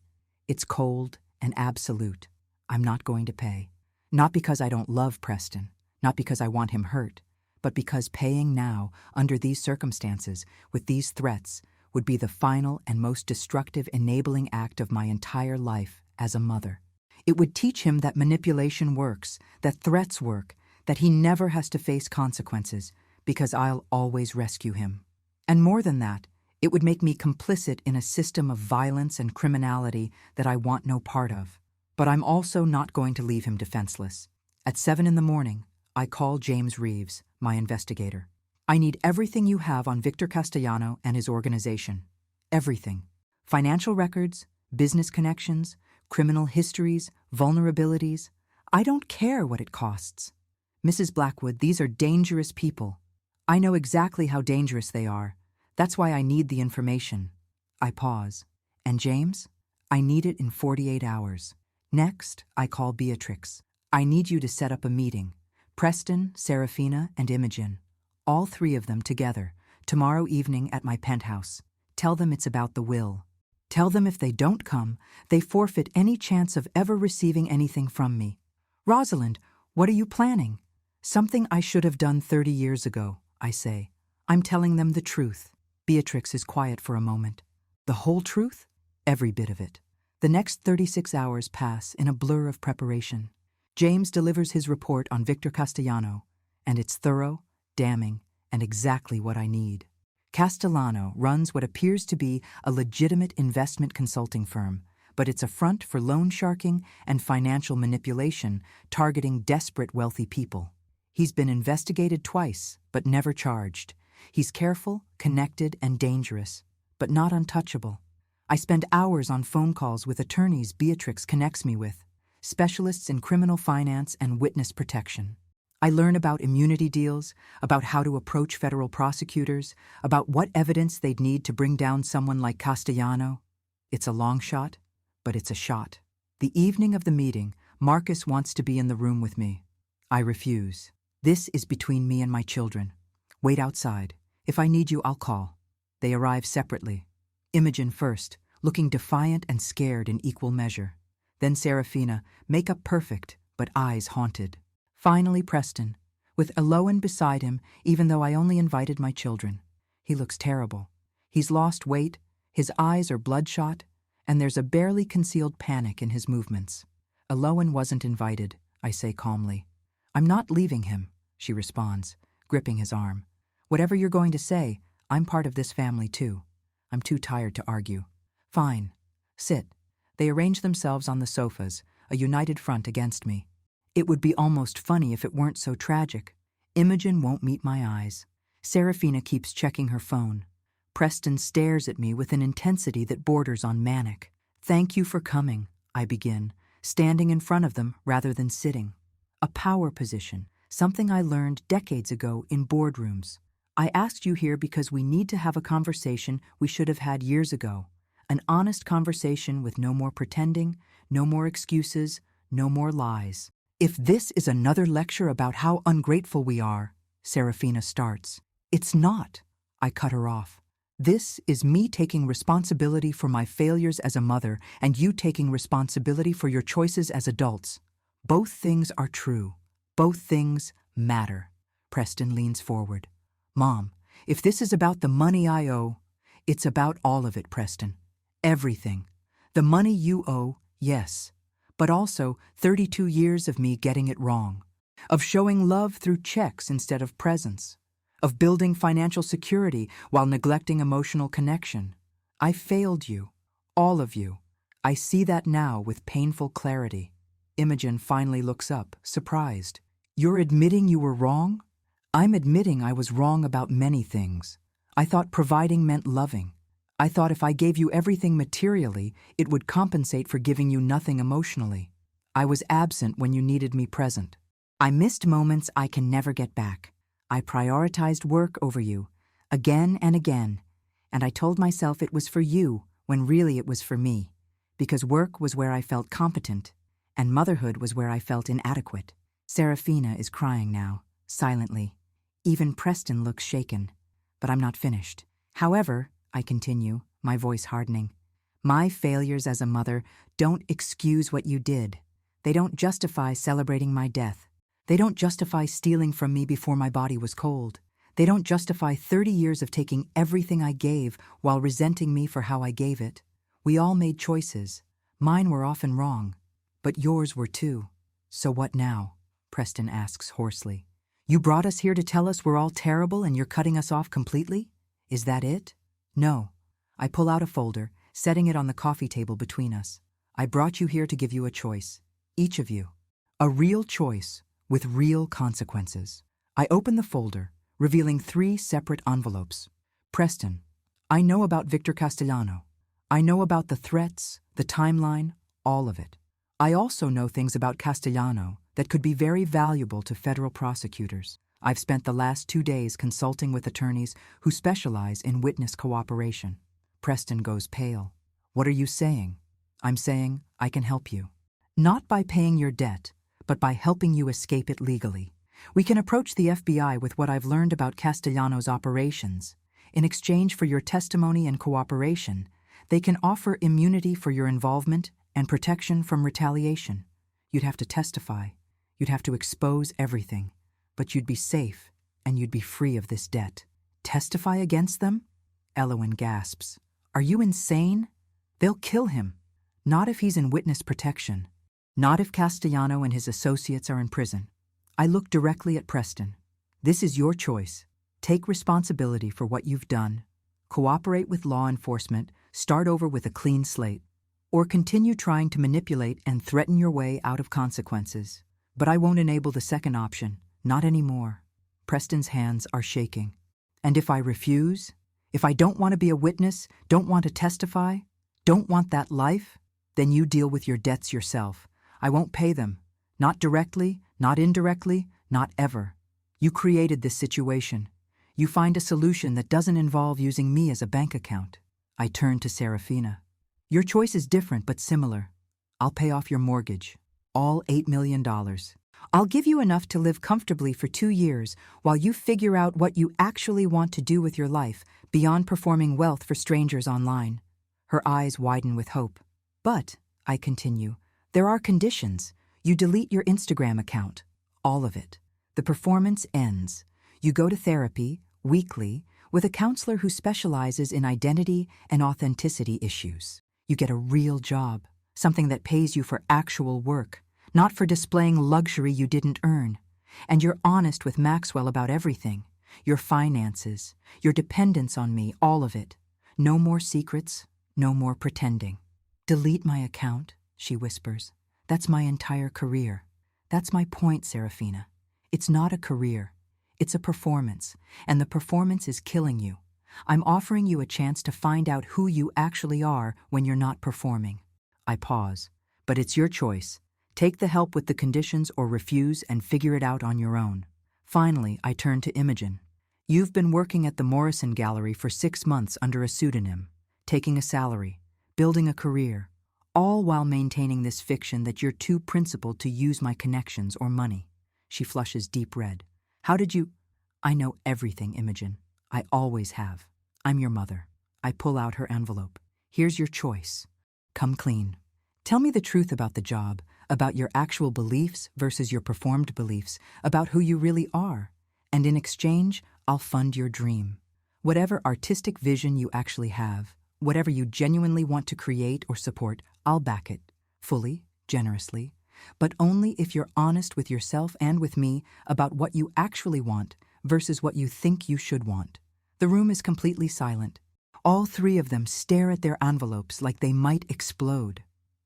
It's cold and absolute. I'm not going to pay. Not because I don't love Preston, not because I want him hurt, but because paying now, under these circumstances, with these threats, would be the final and most destructive enabling act of my entire life as a mother. It would teach him that manipulation works, that threats work, that he never has to face consequences, because I'll always rescue him. And more than that, it would make me complicit in a system of violence and criminality that I want no part of. But I'm also not going to leave him defenseless. At 7 in the morning, I call James Reeves, my investigator. I need everything you have on Victor Castellano and his organization. Everything. Financial records, business connections, criminal histories, vulnerabilities. I don't care what it costs. Mrs. Blackwood, these are dangerous people. I know exactly how dangerous they are. That's why I need the information. I pause. And James? I need it in 48 hours. Next, I call Beatrix. I need you to set up a meeting. Preston, Serafina, and Imogen. All 3 of them together, tomorrow evening at my penthouse. Tell them it's about the will. Tell them if they don't come, they forfeit any chance of ever receiving anything from me. Rosalind, what are you planning? Something I should have done 30 years ago, I say. I'm telling them the truth. Beatrix is quiet for a moment. The whole truth? Every bit of it. The next 36 hours pass in a blur of preparation. James delivers his report on Victor Castellano, and it's thorough, damning, and exactly what I need. Castellano runs what appears to be a legitimate investment consulting firm, but it's a front for loan sharking and financial manipulation targeting desperate wealthy people. He's been investigated twice, but never charged. He's careful, connected, and dangerous, but not untouchable. I spend hours on phone calls with attorneys Beatrix connects me with, specialists in criminal finance and witness protection. I learn about immunity deals, about how to approach federal prosecutors, about what evidence they'd need to bring down someone like Castellano. It's a long shot, but it's a shot. The evening of the meeting, Marcus wants to be in the room with me. I refuse. This is between me and my children. Wait outside. If I need you, I'll call. They arrive separately. Imogen first, looking defiant and scared in equal measure. Then Serafina, makeup perfect, but eyes haunted. Finally Preston, with Eloan beside him, even though I only invited my children. He looks terrible. He's lost weight, his eyes are bloodshot, and there's a barely concealed panic in his movements. Eloan wasn't invited, I say calmly. I'm not leaving him, she responds, gripping his arm. Whatever you're going to say, I'm part of this family too. I'm too tired to argue. Fine. Sit. They arrange themselves on the sofas, a united front against me. It would be almost funny if it weren't so tragic. Imogen won't meet my eyes. Serafina keeps checking her phone. Preston stares at me with an intensity that borders on manic. Thank you for coming, I begin, standing in front of them rather than sitting. A power position, something I learned decades ago in boardrooms. I asked you here because we need to have a conversation we should have had years ago. An honest conversation with no more pretending, no more excuses, no more lies. If this is another lecture about how ungrateful we are, Serafina starts. It's not. I cut her off. This is me taking responsibility for my failures as a mother and you taking responsibility for your choices as adults. Both things are true. Both things matter. Preston leans forward. Mom, if this is about the money I owe, it's about all of it, Preston. Everything. The money you owe, yes, but also 32 years of me getting it wrong, of showing love through checks instead of presents, of building financial security while neglecting emotional connection. I failed you, all of you. I see that now with painful clarity. Imogen finally looks up, surprised. You're admitting you were wrong? I'm admitting I was wrong about many things. I thought providing meant loving. I thought if I gave you everything materially, it would compensate for giving you nothing emotionally. I was absent when you needed me present. I missed moments I can never get back. I prioritized work over you, again and again, and I told myself it was for you when really it was for me, because work was where I felt competent, and motherhood was where I felt inadequate. Serafina is crying now, silently. Even Preston looks shaken, but I'm not finished. However, I continue, my voice hardening, my failures as a mother don't excuse what you did. They don't justify celebrating my death. They don't justify stealing from me before my body was cold. They don't justify 30 years of taking everything I gave while resenting me for how I gave it. We all made choices. Mine were often wrong, but yours were too. So what now? Preston asks hoarsely. You brought us here to tell us we're all terrible and you're cutting us off completely? Is that it? No. I pull out a folder, setting it on the coffee table between us. I brought you here to give you a choice. Each of you. A real choice, with real consequences. I open the folder, revealing 3 separate envelopes. Preston, I know about Victor Castellano. I know about the threats, the timeline, all of it. I also know things about Castellano that could be very valuable to federal prosecutors. I've spent the last 2 days consulting with attorneys who specialize in witness cooperation. Preston goes pale. What are you saying? I'm saying I can help you. Not by paying your debt, but by helping you escape it legally. We can approach the FBI with what I've learned about Castellano's operations. In exchange for your testimony and cooperation, they can offer immunity for your involvement and protection from retaliation. You'd have to testify. You'd have to expose everything. But you'd be safe, and you'd be free of this debt. Testify against them? Eloan gasps. Are you insane? They'll kill him. Not if he's in witness protection. Not if Castellano and his associates are in prison. I look directly at Preston. This is your choice. Take responsibility for what you've done. Cooperate with law enforcement, start over with a clean slate. Or continue trying to manipulate and threaten your way out of consequences. But I won't enable the second option. Not anymore. Preston's hands are shaking. And if I refuse? If I don't want to be a witness, don't want to testify, don't want that life, then you deal with your debts yourself. I won't pay them. Not directly, not indirectly, not ever. You created this situation. You find a solution that doesn't involve using me as a bank account. I turn to Serafina. Your choice is different but similar. I'll pay off your mortgage. All $8 million. I'll give you enough to live comfortably for 2 years while you figure out what you actually want to do with your life beyond performing wealth for strangers online. Her eyes widen with hope. But, I continue, there are conditions. You delete your Instagram account. All of it. The performance ends. You go to therapy, weekly, with a counselor who specializes in identity and authenticity issues. You get a real job, something that pays you for actual work, not for displaying luxury you didn't earn. And you're honest with Maxwell about everything. Your finances, your dependence on me, all of it. No more secrets, no more pretending. Delete my account, she whispers. That's my entire career. That's my point, Serafina. It's not a career. It's a performance, and the performance is killing you. I'm offering you a chance to find out who you actually are when you're not performing. I pause. But it's your choice. Take the help with the conditions or refuse and figure it out on your own. Finally, I turn to Imogen. You've been working at the Morrison Gallery for 6 months under a pseudonym, taking a salary, building a career, all while maintaining this fiction that you're too principled to use my connections or money. She flushes deep red. How did you? I know everything, Imogen. I always have. I'm your mother. I pull out her envelope. Here's your choice. Come clean. Tell me the truth about the job, about your actual beliefs versus your performed beliefs, about who you really are. And in exchange, I'll fund your dream. Whatever artistic vision you actually have, whatever you genuinely want to create or support, I'll back it. Fully, generously. But only if you're honest with yourself and with me about what you actually want versus what you think you should want. The room is completely silent. All three of them stare at their envelopes like they might explode.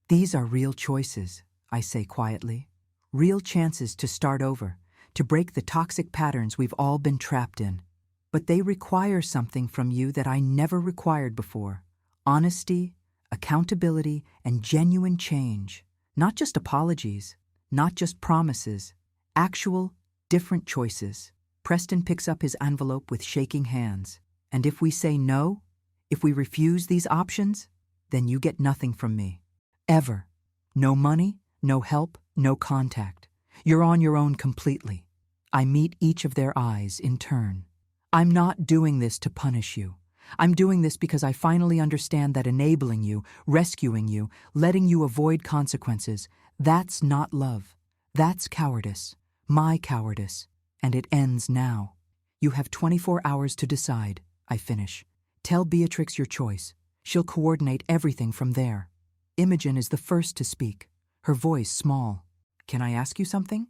These are real choices, I say quietly. Real chances to start over, to break the toxic patterns we've all been trapped in. But they require something from you that I never required before. Honesty, accountability, and genuine change. Not just apologies, not just promises, actual, different choices. Preston picks up his envelope with shaking hands. And if we say no, if we refuse these options, then you get nothing from me. Ever. No money, no help, no contact. You're on your own completely. I meet each of their eyes in turn. I'm not doing this to punish you. I'm doing this because I finally understand that enabling you, rescuing you, letting you avoid consequences, that's not love. That's cowardice. My cowardice. And it ends now. You have 24 hours to decide, I finish. Tell Beatrix your choice. She'll coordinate everything from there. Imogen is the first to speak, her voice small. Can I ask you something?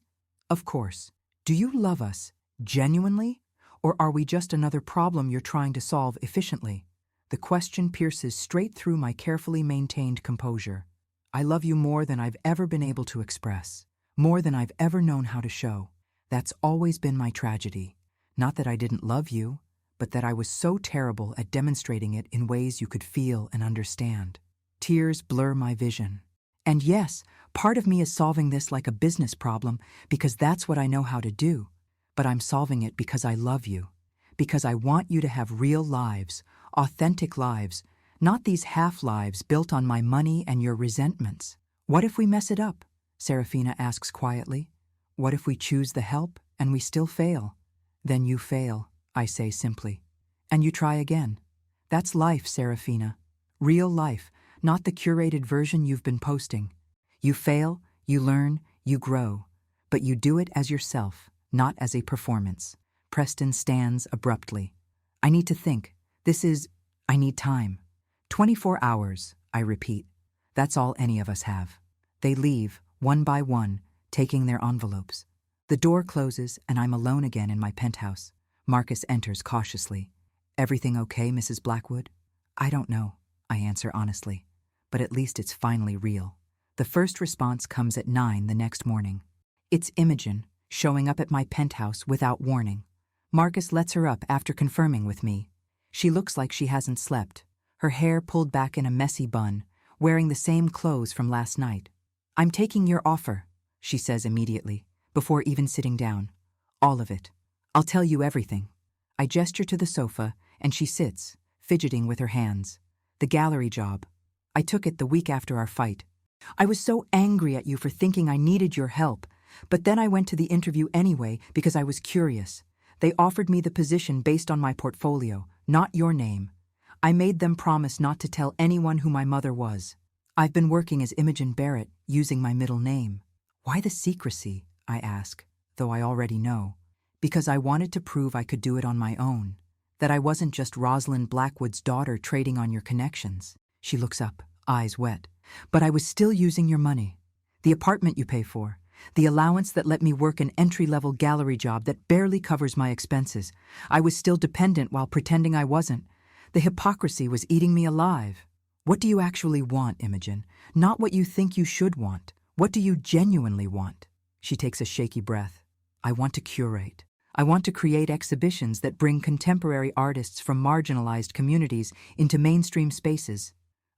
Of course. Do you love us, genuinely? Or are we just another problem you're trying to solve efficiently? The question pierces straight through my carefully maintained composure. I love you more than I've ever been able to express, more than I've ever known how to show. That's always been my tragedy. Not that I didn't love you, but that I was so terrible at demonstrating it in ways you could feel and understand. Tears blur my vision. And yes, part of me is solving this like a business problem because that's what I know how to do. But I'm solving it because I love you, because I want you to have real lives, authentic lives, not these half-lives built on my money and your resentments. What if we mess it up? Serafina asks quietly. What if we choose the help and we still fail? Then you fail, I say simply. And you try again. That's life, Serafina. Real life, not the curated version you've been posting. You fail, you learn, you grow, but you do it as yourself. Not as a performance. Preston stands abruptly. I need to think. I need time. 24 hours, I repeat. That's all any of us have. They leave, one by one, taking their envelopes. The door closes and I'm alone again in my penthouse. Marcus enters cautiously. Everything okay, Mrs. Blackwood? I don't know, I answer honestly. But at least it's finally real. The first response comes at 9 the next morning. It's Imogen, showing up at my penthouse without warning. Marcus lets her up after confirming with me. She looks like she hasn't slept, her hair pulled back in a messy bun, wearing the same clothes from last night. I'm taking your offer, she says immediately, before even sitting down. All of it. I'll tell you everything. I gesture to the sofa, and she sits, fidgeting with her hands. The gallery job. I took it the week after our fight. I was so angry at you for thinking I needed your help. But then I went to the interview anyway because I was curious. They offered me the position based on my portfolio, not your name. I made them promise not to tell anyone who my mother was. I've been working as Imogen Barrett, using my middle name. Why the secrecy? I ask. though I already know, because I wanted to prove I could do it on my own, that I wasn't just Rosalind Blackwood's daughter trading on your connections. She looks up, eyes wet. But I was still using your money. The apartment you pay for. The allowance that let me work an entry-level gallery job that barely covers my expenses. I was still dependent while pretending I wasn't. The hypocrisy was eating me alive. What do you actually want, Imogen? Not what you think you should want. What do you genuinely want? She takes a shaky breath. I want to curate. I want to create exhibitions that bring contemporary artists from marginalized communities into mainstream spaces.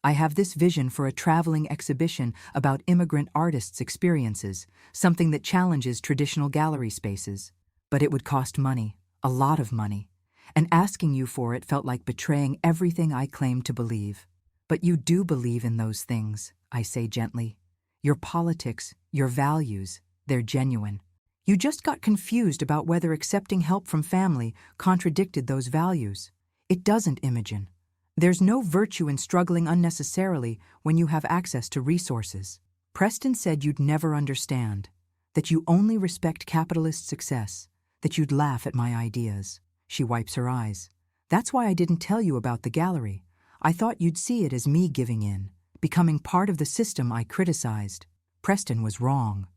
I have this vision for a traveling exhibition about immigrant artists' experiences, something that challenges traditional gallery spaces. But it would cost money, a lot of money, and asking you for it felt like betraying everything I claimed to believe. But you do believe in those things, I say gently. Your politics, your values, they're genuine. You just got confused about whether accepting help from family contradicted those values. It doesn't, Imogen. There's no virtue in struggling unnecessarily when you have access to resources. Preston said you'd never understand, that you only respect capitalist success, that you'd laugh at my ideas. She wipes her eyes. That's why I didn't tell you about the gallery. I thought you'd see it as me giving in, becoming part of the system I criticized. Preston was wrong.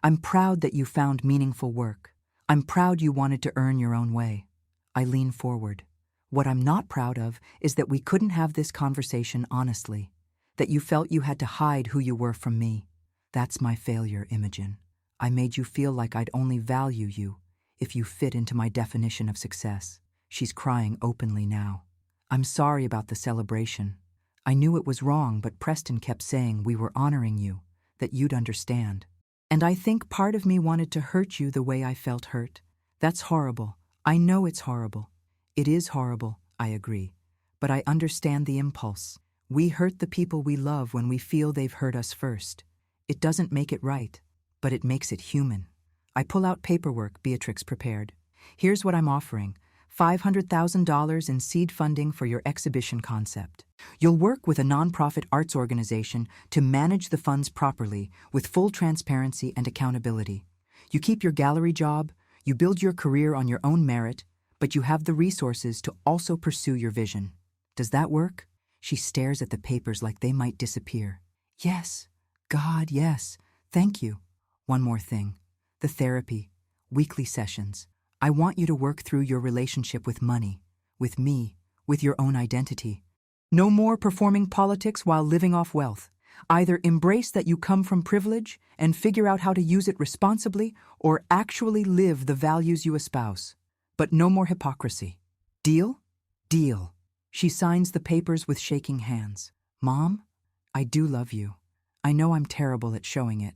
I'm proud that you found meaningful work. I'm proud you wanted to earn your own way. I lean forward. What I'm not proud of is that we couldn't have this conversation honestly, that you felt you had to hide who you were from me. That's my failure, Imogen. I made you feel like I'd only value you if you fit into my definition of success. She's crying openly now. I'm sorry about the celebration. I knew it was wrong, but Preston kept saying we were honoring you, that you'd understand. And I think part of me wanted to hurt you the way I felt hurt. That's horrible. I know it's horrible. It is horrible, I agree, but I understand the impulse. We hurt the people we love when we feel they've hurt us first. It doesn't make it right, but it makes it human. I pull out paperwork Beatrix prepared. Here's what I'm offering: $500,000 in seed funding for your exhibition concept. You'll work with a nonprofit arts organization to manage the funds properly with full transparency and accountability. You keep your gallery job, you build your career on your own merit, but you have the resources to also pursue your vision. Does that work? She stares at the papers like they might disappear. Yes. God, yes. Thank you. One more thing. The therapy. Weekly sessions. I want you to work through your relationship with money, with me, with your own identity. No more performing politics while living off wealth. Either embrace that you come from privilege and figure out how to use it responsibly, or actually live the values you espouse. But no more hypocrisy. Deal? Deal. She signs the papers with shaking hands. Mom, I do love you. I know I'm terrible at showing it.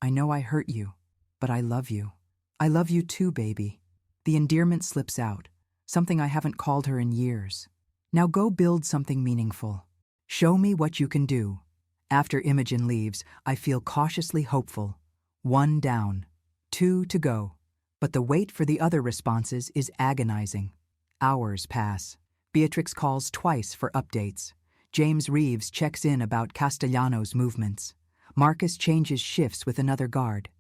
I know I hurt you, but I love you. I love you too, baby. The endearment slips out, something I haven't called her in years. Now go build something meaningful. Show me what you can do. After Imogen leaves, I feel cautiously hopeful. 1 down, 2 to go. But the wait for the other responses is agonizing. Hours pass. Beatrix calls twice for updates. James Reeves checks in about Castellano's movements. Marcus changes shifts with another guard.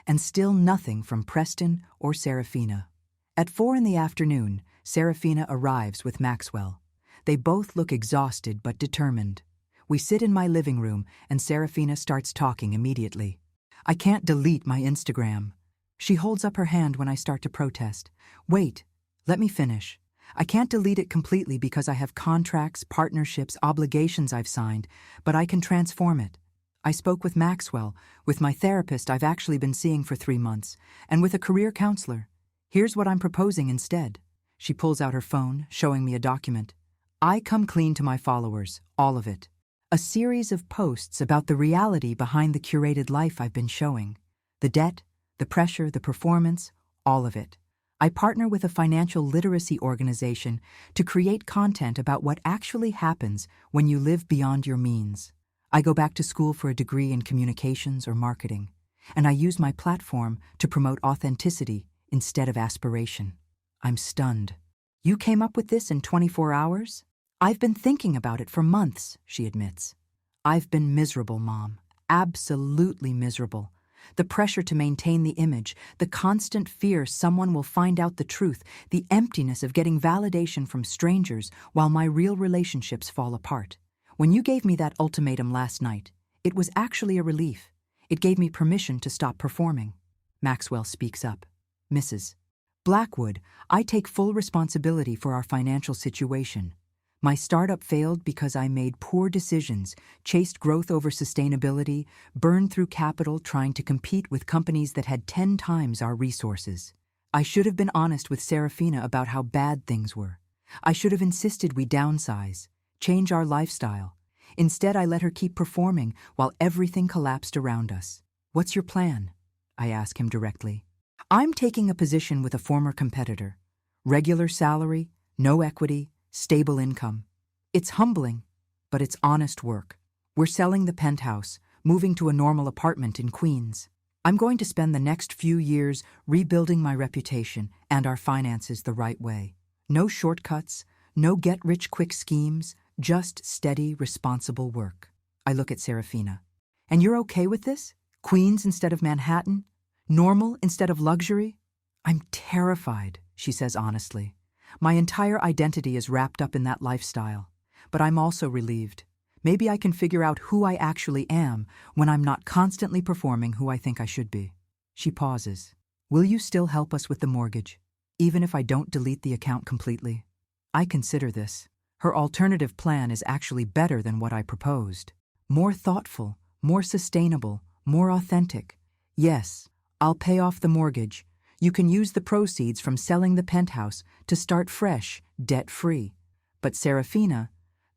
And still nothing from Preston or Serafina. At 4 in the afternoon, Serafina arrives with Maxwell. They both look exhausted but determined. We sit in my living room and Serafina starts talking immediately. I can't delete my Instagram. She holds up her hand when I start to protest. Wait, let me finish. I can't delete it completely because I have contracts, partnerships, obligations I've signed, but I can transform it. I spoke with Maxwell, with my therapist I've actually been seeing for 3 months, and with a career counselor. Here's what I'm proposing instead. She pulls out her phone, showing me a document. I come clean to my followers, all of it. A series of posts about the reality behind the curated life I've been showing. The debt, the pressure, the performance, all of it. I partner with a financial literacy organization to create content about what actually happens when you live beyond your means. I go back to school for a degree in communications or marketing, and I use my platform to promote authenticity instead of aspiration. I'm stunned. You came up with this in 24 hours? I've been thinking about it for months, she admits. I've been miserable, Mom. Absolutely miserable. The pressure to maintain the image, the constant fear someone will find out the truth, the emptiness of getting validation from strangers while my real relationships fall apart. When you gave me that ultimatum last night, it was actually a relief. It gave me permission to stop performing. Maxwell speaks up. Mrs. Blackwood, I take full responsibility for our financial situation. My startup failed because I made poor decisions, chased growth over sustainability, burned through capital trying to compete with companies that had 10 times our resources. I should have been honest with Serafina about how bad things were. I should have insisted we downsize, change our lifestyle. Instead, I let her keep performing while everything collapsed around us. What's your plan? I ask him directly. I'm taking a position with a former competitor. Regular salary, no equity, stable income. It's humbling, but it's honest work. We're selling the penthouse, moving to a normal apartment in Queens. I'm going to spend the next few years rebuilding my reputation and our finances the right way. No shortcuts, no get-rich-quick schemes, just steady, responsible work. I look at Serafina. And you're okay with this? Queens instead of Manhattan? Normal instead of luxury? I'm terrified, she says honestly. My entire identity is wrapped up in that lifestyle. But I'm also relieved. Maybe I can figure out who I actually am when I'm not constantly performing who I think I should be. She pauses. Will you still help us with the mortgage, even if I don't delete the account completely? I consider this. Her alternative plan is actually better than what I proposed. More thoughtful, more sustainable, more authentic. Yes, I'll pay off the mortgage. You can use the proceeds from selling the penthouse to start fresh, debt-free. But Serafina,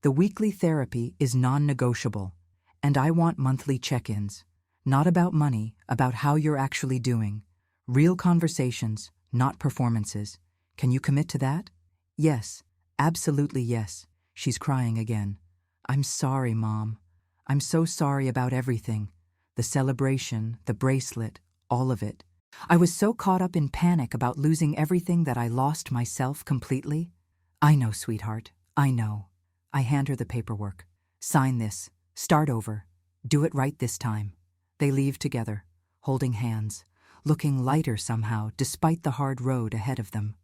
the weekly therapy is non-negotiable, and I want monthly check-ins. Not about money, about how you're actually doing. Real conversations, not performances. Can you commit to that? Yes, absolutely yes. She's crying again. I'm sorry, Mom. I'm so sorry about everything. The celebration, the bracelet, all of it. I was so caught up in panic about losing everything that I lost myself completely. I know, sweetheart. I know. I hand her the paperwork. Sign this. Start over. Do it right this time. They leave together, holding hands, looking lighter somehow despite the hard road ahead of them.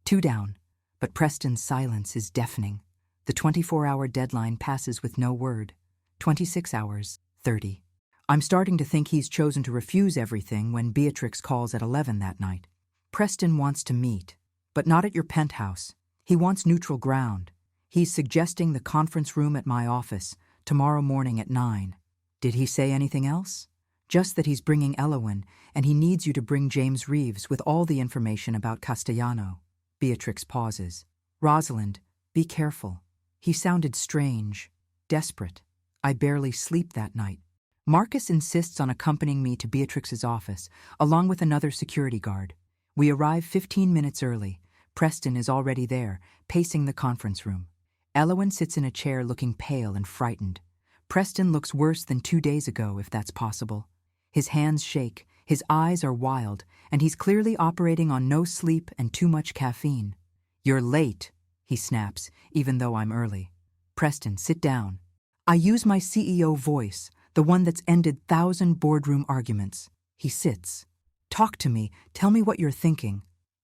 2 down, but Preston's silence is deafening. The 24-hour deadline passes with no word. 26 hours, 30. I'm starting to think he's chosen to refuse everything when Beatrix calls at 11 that night. Preston wants to meet, but not at your penthouse. He wants neutral ground. He's suggesting the conference room at my office, tomorrow morning at 9. Did he say anything else? Just that he's bringing Elowen, and he needs you to bring James Reeves with all the information about Castellano. Beatrix pauses. Rosalind, be careful. He sounded strange, desperate. I barely sleep that night. Marcus insists on accompanying me to Beatrix's office, along with another security guard. We arrive 15 minutes early. Preston is already there, pacing the conference room. Elowen sits in a chair looking pale and frightened. Preston looks worse than 2 days ago, if that's possible. His hands shake, his eyes are wild, and he's clearly operating on no sleep and too much caffeine. You're late, he snaps, even though I'm early. Preston, sit down. I use my CEO voice, the one that's ended 1,000 boardroom arguments. He sits. Talk to me. Tell me what you're thinking.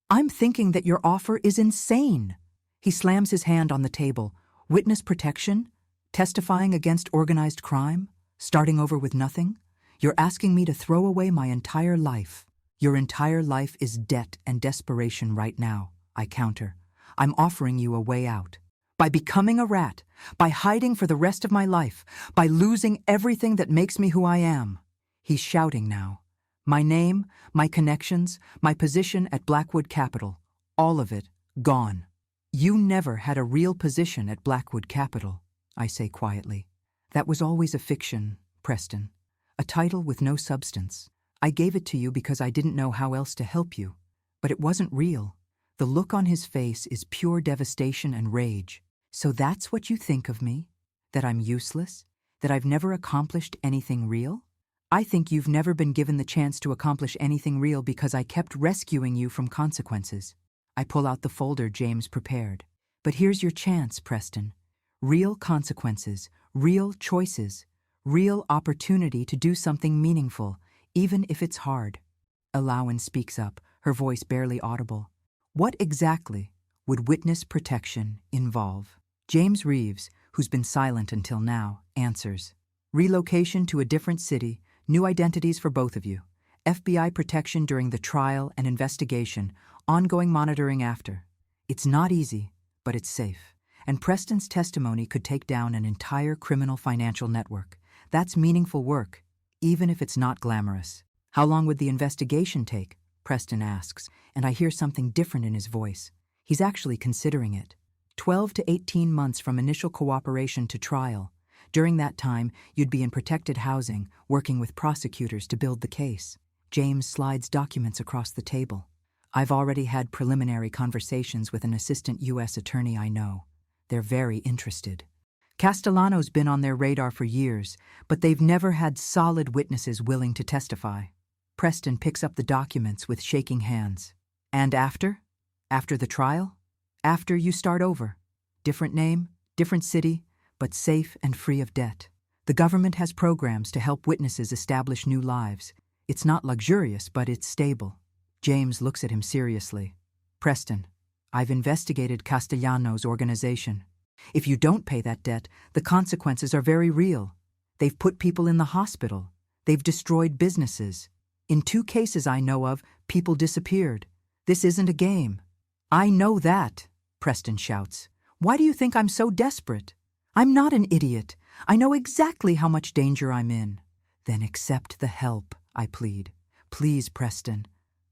I'm thinking that your offer is insane. He slams his hand on the table. Witness protection? Testifying against organized crime? Starting over with nothing? You're asking me to throw away my entire life. Your entire life is debt and desperation right now, I counter. I'm offering you a way out. By becoming a rat, by hiding for the rest of my life, by losing everything that makes me who I am. He's shouting now. My name, my connections, my position at Blackwood Capital, all of it, gone. You never had a real position at Blackwood Capital, I say quietly. That was always a fiction, Preston. A title with no substance. I gave it to you because I didn't know how else to help you. But it wasn't real. The look on his face is pure devastation and rage. So that's what you think of me? That I'm useless? That I've never accomplished anything real? I think you've never been given the chance to accomplish anything real because I kept rescuing you from consequences. I pull out the folder James prepared. But here's your chance, Preston. Real consequences, real choices, real opportunity to do something meaningful, even if it's hard. Alawan speaks up, her voice barely audible. What exactly would witness protection involve? James Reeves, who's been silent until now, answers. Relocation to a different city, new identities for both of you, FBI protection during the trial and investigation, ongoing monitoring after. It's not easy, but it's safe. And Preston's testimony could take down an entire criminal financial network. That's meaningful work, even if it's not glamorous. How long would the investigation take? Preston asks, and I hear something different in his voice. He's actually considering it. 12 to 18 months from initial cooperation to trial. During that time, you'd be in protected housing, working with prosecutors to build the case. James slides documents across the table. I've already had preliminary conversations with an assistant U.S. attorney I know. They're very interested. Castellano's been on their radar for years, but they've never had solid witnesses willing to testify. Preston picks up the documents with shaking hands. And after? After the trial? After you start over. Different name, different city, but safe and free of debt. The government has programs to help witnesses establish new lives. It's not luxurious, but it's stable. James looks at him seriously. Preston, I've investigated Castellano's organization. If you don't pay that debt, the consequences are very real. They've put people in the hospital. They've destroyed businesses. In 2 cases I know of, people disappeared. This isn't a game. I know that, Preston shouts. Why do you think I'm so desperate? I'm not an idiot. I know exactly how much danger I'm in. Then accept the help, I plead. Please, Preston.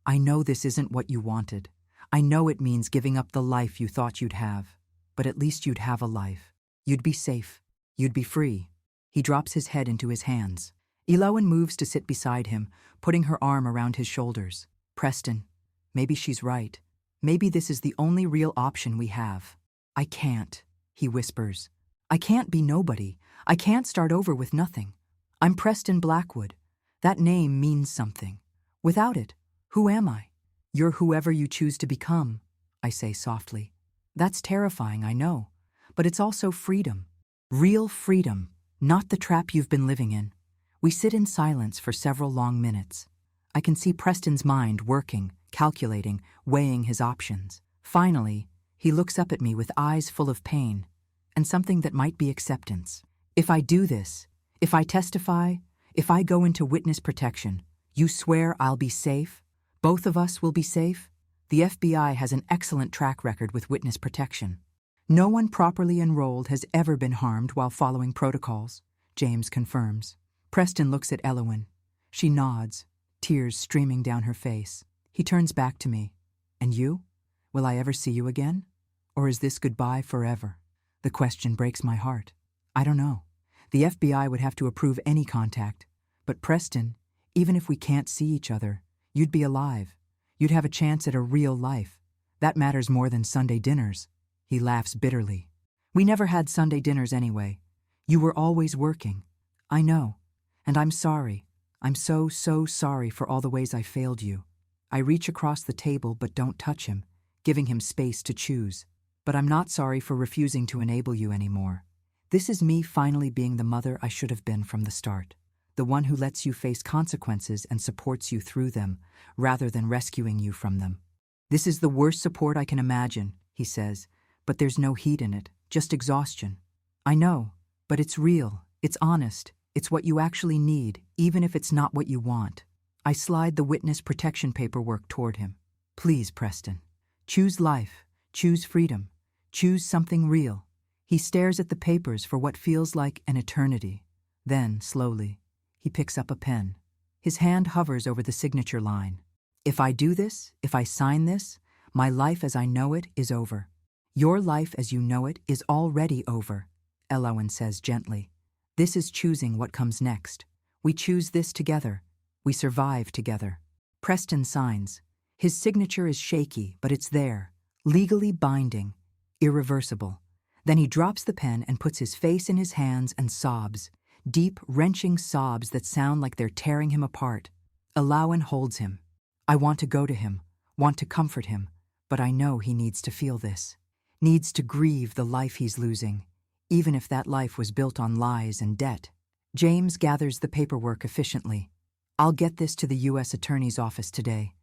I know this isn't what you wanted. I know it means giving up the life you thought you'd have. But at least you'd have a life. You'd be safe. You'd be free. He drops his head into his hands. Elowen moves to sit beside him, putting her arm around his shoulders. Preston, maybe she's right. Maybe this is the only real option we have. I can't, he whispers. I can't be nobody. I can't start over with nothing. I'm Preston Blackwood. That name means something. Without it, who am I? You're whoever you choose to become, I say softly. That's terrifying, I know. But it's also freedom. Real freedom, not the trap you've been living in. We sit in silence for several long minutes. I can see Preston's mind working, calculating, weighing his options. Finally, he looks up at me with eyes full of pain, and something that might be acceptance. If I do this, if I testify, if I go into witness protection, you swear I'll be safe? Both of us will be safe? The FBI has an excellent track record with witness protection. No one properly enrolled has ever been harmed while following protocols, James confirms. Preston looks at Elowen. She nods, tears streaming down her face. He turns back to me. And you? Will I ever see you again? Or is this goodbye forever? The question breaks my heart. I don't know. The FBI would have to approve any contact. But Preston, even if we can't see each other, you'd be alive. You'd have a chance at a real life. That matters more than Sunday dinners. He laughs bitterly. We never had Sunday dinners anyway. You were always working. I know. And I'm sorry. I'm so sorry for all the ways I failed you. I reach across the table but don't touch him, giving him space to choose. But I'm not sorry for refusing to enable you anymore. This is me finally being the mother I should have been from the start. The one who lets you face consequences and supports you through them, rather than rescuing you from them. This is the worst support I can imagine, he says, but there's no heat in it, just exhaustion. I know, but it's real, it's honest, it's what you actually need, even if it's not what you want. I slide the witness protection paperwork toward him. Please, Preston. Choose life, choose freedom, choose something real. He stares at the papers for what feels like an eternity. Then, slowly, he picks up a pen. His hand hovers over the signature line. If I do this, if I sign this, my life as I know it is over. Your life as you know it is already over, Elowen says gently. This is choosing what comes next. We choose this together. We survive together. Preston signs. His signature is shaky, but it's there, legally binding, irreversible. Then he drops the pen and puts his face in his hands and sobs, deep, wrenching sobs that sound like they're tearing him apart. Elowen holds him. I want to go to him, want to comfort him, but I know he needs to feel this, needs to grieve the life he's losing, even if that life was built on lies and debt. James gathers the paperwork efficiently. I'll get this to the U.S. Attorney's office today.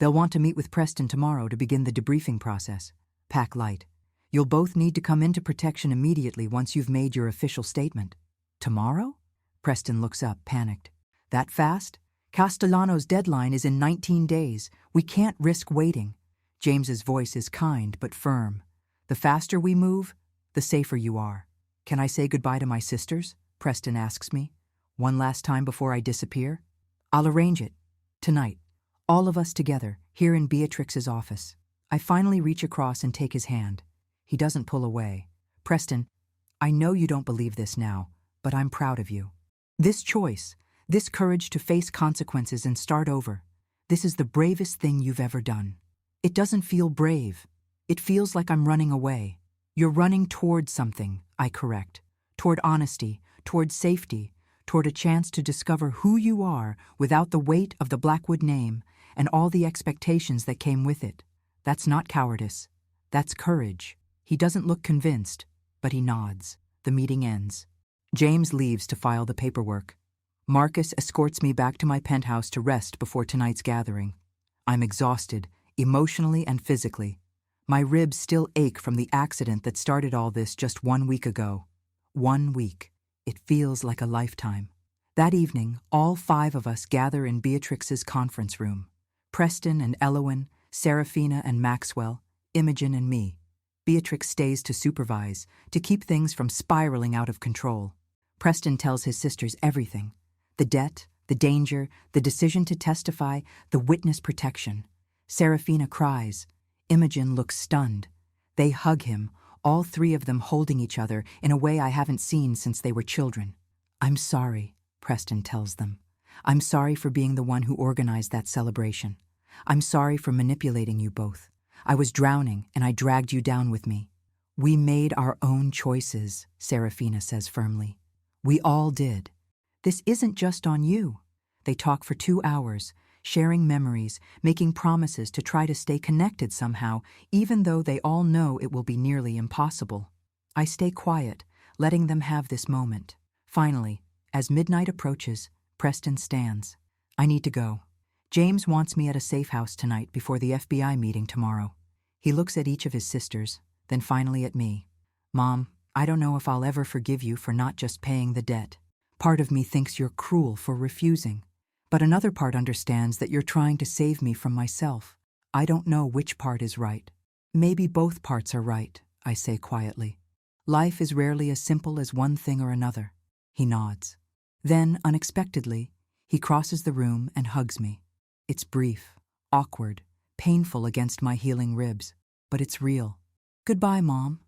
They'll want to meet with Preston tomorrow to begin the debriefing process. Pack light. You'll both need to come into protection immediately once you've made your official statement. Tomorrow? Preston looks up, panicked. That fast? Castellano's deadline is in 19 days. We can't risk waiting. James's voice is kind but firm. The faster we move, the safer you are. Can I say goodbye to my sisters? Preston asks me. One last time before I disappear? I'll arrange it. Tonight. All of us together, here in Beatrix's office. I finally reach across and take his hand. He doesn't pull away. Preston, I know you don't believe this now, but I'm proud of you. This choice, this courage to face consequences and start over, this is the bravest thing you've ever done. It doesn't feel brave. It feels like I'm running away. You're running toward something, I correct. Toward honesty, toward safety, toward a chance to discover who you are without the weight of the Blackwood name and all the expectations that came with it. That's not cowardice. That's courage. He doesn't look convinced, but he nods. The meeting ends. James leaves to file the paperwork. Marcus escorts me back to my penthouse to rest before tonight's gathering. I'm exhausted, emotionally and physically. My ribs still ache from the accident that started all this just 1 week ago. 1 week. It feels like a lifetime. That evening, all 5 of us gather in Beatrix's conference room. Preston and Elowen, Seraphina and Maxwell, Imogen and me. Beatrix stays to supervise, to keep things from spiraling out of control. Preston tells his sisters everything. The debt, the danger, the decision to testify, the witness protection. Seraphina cries. Imogen looks stunned. They hug him, all 3 of them holding each other in a way I haven't seen since they were children. I'm sorry, Preston tells them. I'm sorry for being the one who organized that celebration. I'm sorry for manipulating you both. I was drowning and I dragged you down with me. We made our own choices, Seraphina says firmly. We all did. This isn't just on you. They talk for 2 hours, sharing memories, making promises to try to stay connected somehow, even though they all know it will be nearly impossible. I stay quiet, letting them have this moment. Finally, as midnight approaches, Preston stands. I need to go. James wants me at a safe house tonight before the FBI meeting tomorrow. He looks at each of his sisters, then finally at me. Mom, I don't know if I'll ever forgive you for not just paying the debt. Part of me thinks you're cruel for refusing. But another part understands that you're trying to save me from myself. I don't know which part is right. Maybe both parts are right, I say quietly. Life is rarely as simple as one thing or another. He nods. Then, unexpectedly, he crosses the room and hugs me. It's brief, awkward, painful against my healing ribs, but it's real. Goodbye, Mom.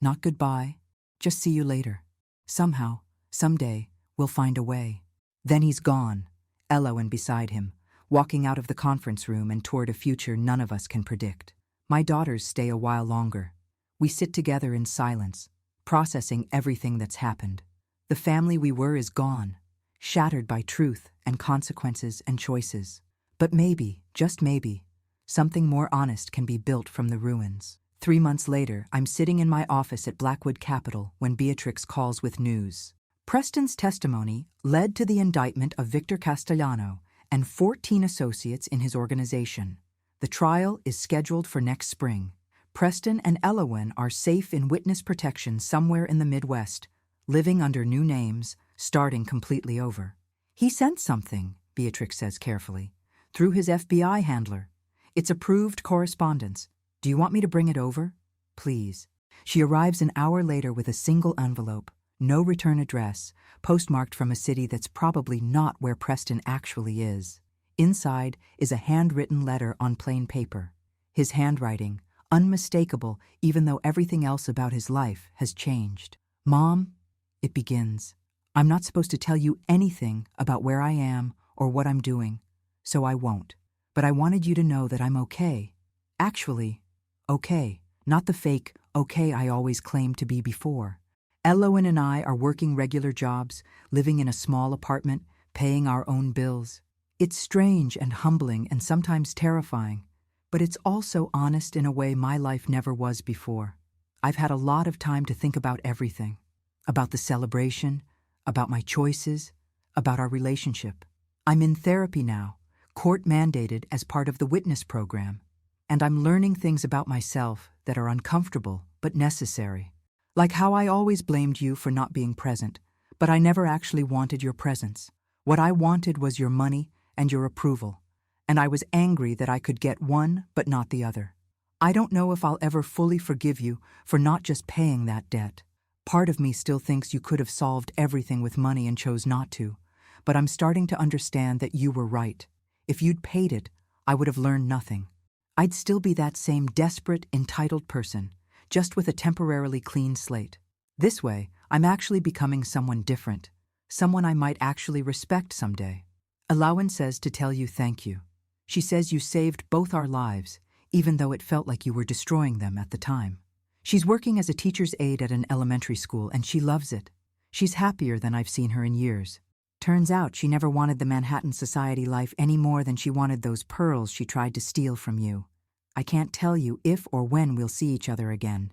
Not goodbye. Just see you later. Somehow, someday, we'll find a way. Then he's gone. Elowen beside him, walking out of the conference room and toward a future none of us can predict. My daughters stay a while longer. We sit together in silence, processing everything that's happened. The family we were is gone, shattered by truth and consequences and choices. But maybe, just maybe, something more honest can be built from the ruins. 3 months later, I'm sitting in my office at Blackwood Capital when Beatrix calls with news. Preston's testimony led to the indictment of Victor Castellano and 14 associates in his organization. The trial is scheduled for next spring. Preston and Elowen are safe in witness protection somewhere in the Midwest, living under new names, starting completely over. He sent something, Beatrix says carefully, through his FBI handler. It's approved correspondence. Do you want me to bring it over? Please. She arrives an hour later with a single envelope. No return address, postmarked from a city that's probably not where Preston actually is. Inside is a handwritten letter on plain paper. His handwriting, unmistakable even though everything else about his life has changed. Mom, it begins. I'm not supposed to tell you anything about where I am or what I'm doing, so I won't. But I wanted you to know that I'm okay. Actually, okay, not the fake okay I always claimed to be before. Elowen and I are working regular jobs, living in a small apartment, paying our own bills. It's strange and humbling and sometimes terrifying, but it's also honest in a way my life never was before. I've had a lot of time to think about everything. About the celebration, about my choices, about our relationship. I'm in therapy now, court-mandated as part of the witness program, and I'm learning things about myself that are uncomfortable but necessary. Like how I always blamed you for not being present, but I never actually wanted your presence. What I wanted was your money and your approval, and I was angry that I could get one but not the other. I don't know if I'll ever fully forgive you for not just paying that debt. Part of me still thinks you could have solved everything with money and chose not to, but I'm starting to understand that you were right. If you'd paid it, I would have learned nothing. I'd still be that same desperate, entitled person, just with a temporarily clean slate. This way, I'm actually becoming someone different, someone I might actually respect someday. Alawan says to tell you thank you. She says you saved both our lives, even though it felt like you were destroying them at the time. She's working as a teacher's aide at an elementary school, and she loves it. She's happier than I've seen her in years. Turns out she never wanted the Manhattan society life any more than she wanted those pearls she tried to steal from you. I can't tell you if or when we'll see each other again.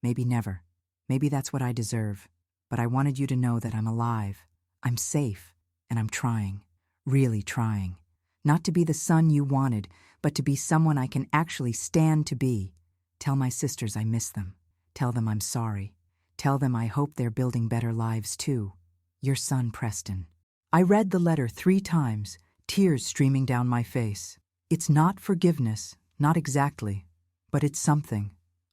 Maybe never. Maybe that's what I deserve. But I wanted you to know that I'm alive, I'm safe, and I'm trying. Really trying. Not to be the son you wanted, but to be someone I can actually stand to be. Tell my sisters I miss them. Tell them I'm sorry. Tell them I hope they're building better lives too. Your son, Preston. I read the letter 3 times, tears streaming down my face. It's not forgiveness, not exactly, but it's something.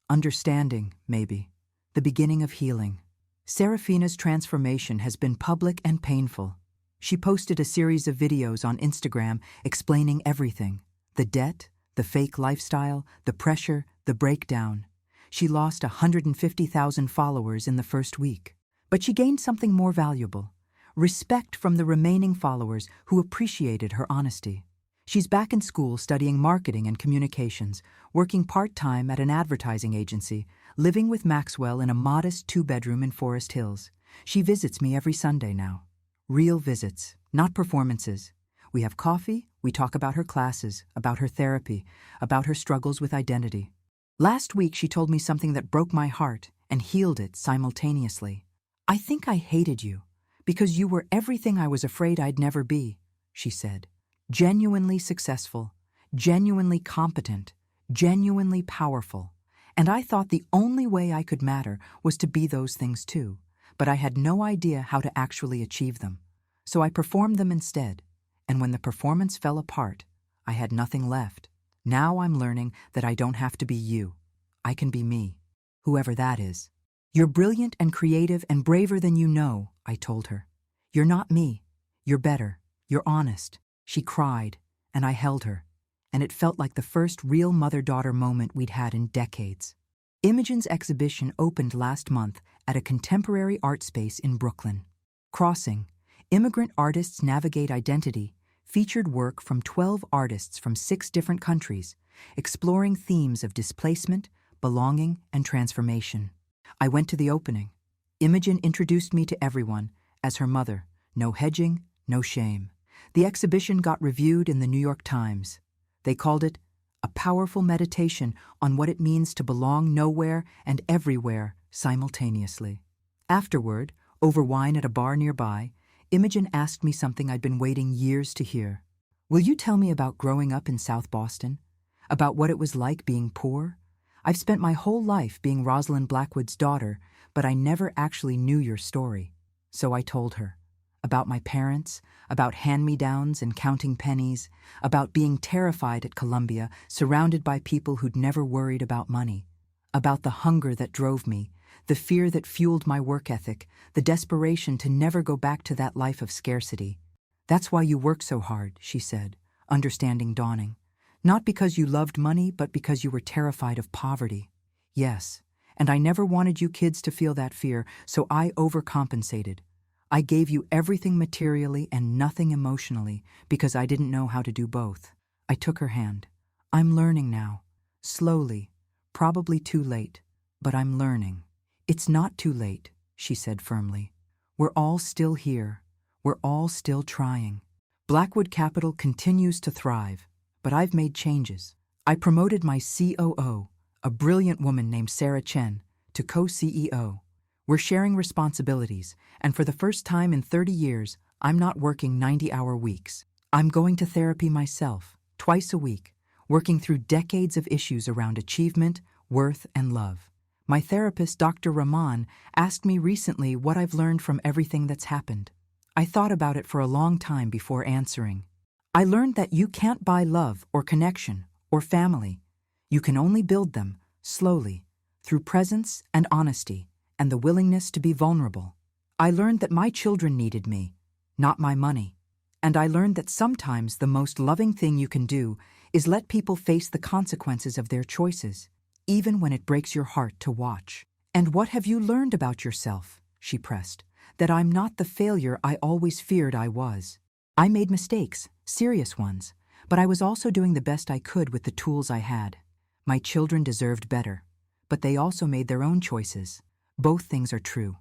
Understanding, maybe. The beginning of healing. Serafina's transformation has been public and painful. She posted a series of videos on Instagram explaining everything. The debt, the fake lifestyle, the pressure, the breakdown. She lost 150,000 followers in the first week. But she gained something more valuable. Respect from the remaining followers who appreciated her honesty. She's back in school studying marketing and communications, working part-time at an advertising agency, living with Maxwell in a modest 2-bedroom in Forest Hills. She visits me every Sunday now. Real visits, not performances. We have coffee, we talk about her classes, about her therapy, about her struggles with identity. Last week she told me something that broke my heart and healed it simultaneously. I think I hated you because you were everything I was afraid I'd never be, she said. Genuinely successful, genuinely competent, genuinely powerful. And I thought the only way I could matter was to be those things too, but I had no idea how to actually achieve them. So I performed them instead, and when the performance fell apart, I had nothing left. Now I'm learning that I don't have to be you. I can be me, whoever that is. You're brilliant and creative and braver than you know, I told her. You're not me. You're better. You're honest. She cried, and I held her, and it felt like the first real mother-daughter moment we'd had in decades. Imogen's exhibition opened last month at a contemporary art space in Brooklyn. Crossing, Immigrant Artists Navigate Identity featured work from 12 artists from 6 different countries, exploring themes of displacement, belonging, and transformation. I went to the opening. Imogen introduced me to everyone as her mother. No hedging, no shame. The exhibition got reviewed in the New York Times. They called it a powerful meditation on what it means to belong nowhere and everywhere simultaneously. Afterward, over wine at a bar nearby, Imogen asked me something I'd been waiting years to hear. Will you tell me about growing up in South Boston? About what it was like being poor? I've spent my whole life being Rosalind Blackwood's daughter, but I never actually knew your story. So I told her. About my parents, about hand-me-downs and counting pennies, about being terrified at Columbia, surrounded by people who'd never worried about money, about the hunger that drove me, the fear that fueled my work ethic, the desperation to never go back to that life of scarcity. That's why you work so hard, she said, understanding dawning. Not because you loved money, but because you were terrified of poverty. Yes, and I never wanted you kids to feel that fear, so I overcompensated. I gave you everything materially and nothing emotionally because I didn't know how to do both. I took her hand. I'm learning now. Slowly. Probably too late. But I'm learning. It's not too late, she said firmly. We're all still here. We're all still trying. Blackwood Capital continues to thrive, but I've made changes. I promoted my COO, a brilliant woman named Sarah Chen, to co-CEO. We're sharing responsibilities, and for the first time in 30 years, I'm not working 90-hour weeks. I'm going to therapy myself, twice a week, working through decades of issues around achievement, worth, and love. My therapist, Dr. Rahman, asked me recently what I've learned from everything that's happened. I thought about it for a long time before answering. I learned that you can't buy love or connection or family. You can only build them, slowly, through presence and honesty and the willingness to be vulnerable. I learned that my children needed me, not my money. And I learned that sometimes the most loving thing you can do is let people face the consequences of their choices, even when it breaks your heart to watch. And what have you learned about yourself? She pressed. That I'm not the failure I always feared I was. I made mistakes, serious ones, but I was also doing the best I could with the tools I had. My children deserved better, but they also made their own choices. Both things are true.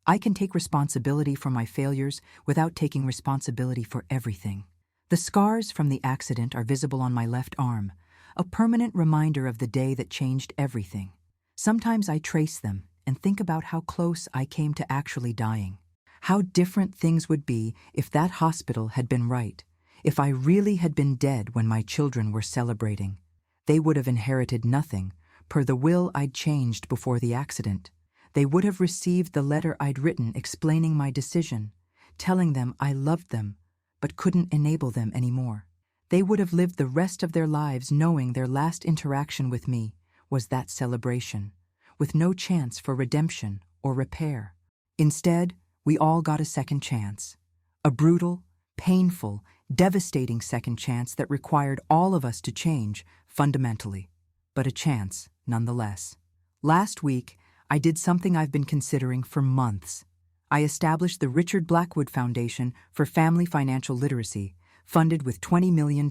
I can take responsibility for my failures without taking responsibility for everything. The scars from the accident are visible on my left arm, a permanent reminder of the day that changed everything. Sometimes I trace them and think about how close I came to actually dying. How different things would be if that hospital had been right, if I really had been dead when my children were celebrating. They would have inherited nothing, per the will I'd changed before the accident. They would have received the letter I'd written explaining my decision, telling them I loved them, but couldn't enable them anymore. They would have lived the rest of their lives knowing their last interaction with me was that celebration, with no chance for redemption or repair. Instead, we all got a second chance. A brutal, painful, devastating second chance that required all of us to change fundamentally, but a chance nonetheless. Last week, I did something I've been considering for months. I established the Richard Blackwood Foundation for Family Financial Literacy, funded with $20 million.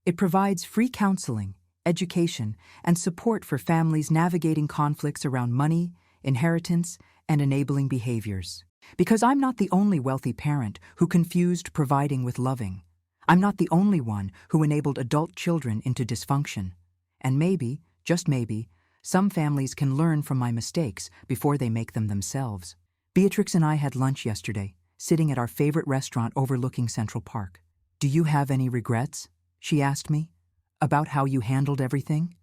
It provides free counseling, education, and support for families navigating conflicts around money, inheritance, and enabling behaviors. Because I'm not the only wealthy parent who confused providing with loving. I'm not the only one who enabled adult children into dysfunction. And maybe, just maybe, some families can learn from my mistakes before they make them themselves. Beatrix and I had lunch yesterday, sitting at our favorite restaurant overlooking Central Park. Do you have any regrets? She asked me. About how you handled everything?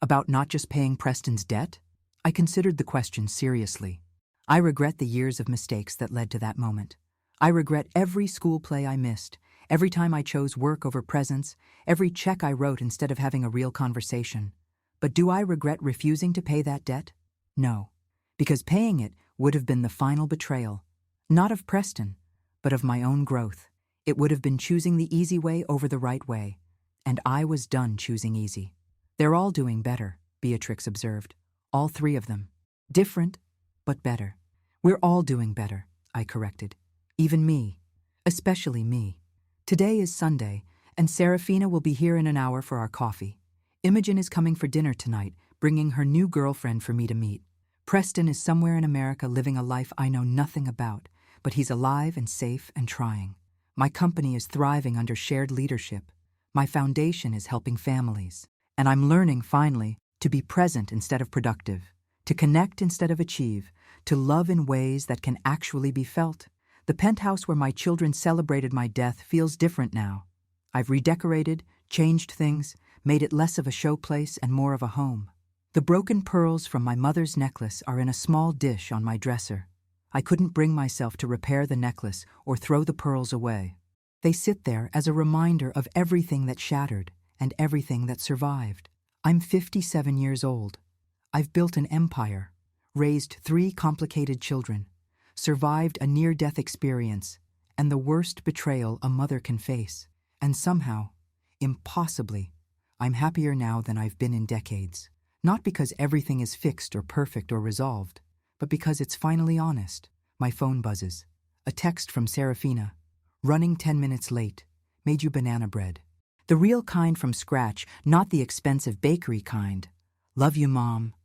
About not just paying Preston's debt? I considered the question seriously. I regret the years of mistakes that led to that moment. I regret every school play I missed, every time I chose work over presents, every check I wrote instead of having a real conversation. But do I regret refusing to pay that debt? No, because paying it would have been the final betrayal, not of Preston, but of my own growth. It would have been choosing the easy way over the right way, and I was done choosing easy. They're all doing better, Beatrix observed. All three of them. Different, but better. We're all doing better, I corrected. Even me. Especially me. Today is Sunday, and Serafina will be here in an hour for our coffee. Imogen is coming for dinner tonight, bringing her new girlfriend for me to meet. Preston is somewhere in America living a life I know nothing about, but he's alive and safe and trying. My company is thriving under shared leadership. My foundation is helping families. And I'm learning, finally, to be present instead of productive, to connect instead of achieve, to love in ways that can actually be felt. The penthouse where my children celebrated my death feels different now. I've redecorated, changed things, made it less of a showplace and more of a home. The broken pearls from my mother's necklace are in a small dish on my dresser. I couldn't bring myself to repair the necklace or throw the pearls away. They sit there as a reminder of everything that shattered and everything that survived. I'm 57 years old. I've built an empire, raised 3 complicated children, survived a near-death experience, and the worst betrayal a mother can face. And somehow, impossibly, I'm happier now than I've been in decades. Not because everything is fixed or perfect or resolved, but because it's finally honest. My phone buzzes. A text from Serafina. Running 10 minutes late. Made you banana bread. The real kind from scratch, not the expensive bakery kind. Love you, Mom.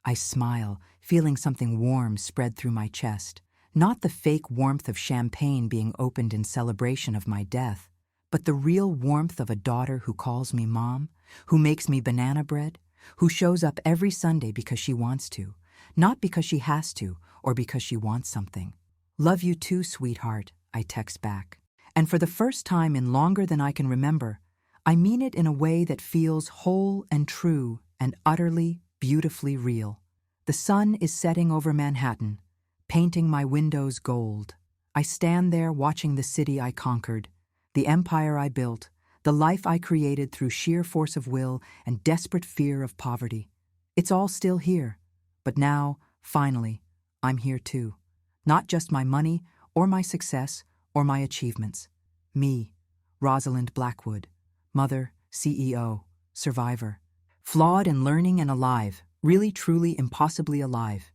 I smile, feeling something warm spread through my chest. Not the fake warmth of champagne being opened in celebration of my death, but the real warmth of a daughter who calls me Mom, who makes me banana bread, who shows up every Sunday because she wants to, not because she has to or because she wants something. Love you too, sweetheart, I text back. And for the first time in longer than I can remember, I mean it in a way that feels whole and true and utterly, beautifully real. The sun is setting over Manhattan, painting my windows gold. I stand there watching the city I conquered, the empire I built, the life I created through sheer force of will and desperate fear of poverty. It's all still here, but now, finally, I'm here too. Not just my money, or my success, or my achievements. Me, Rosalind Blackwood, mother, CEO, survivor. Flawed and learning and alive, really truly impossibly alive.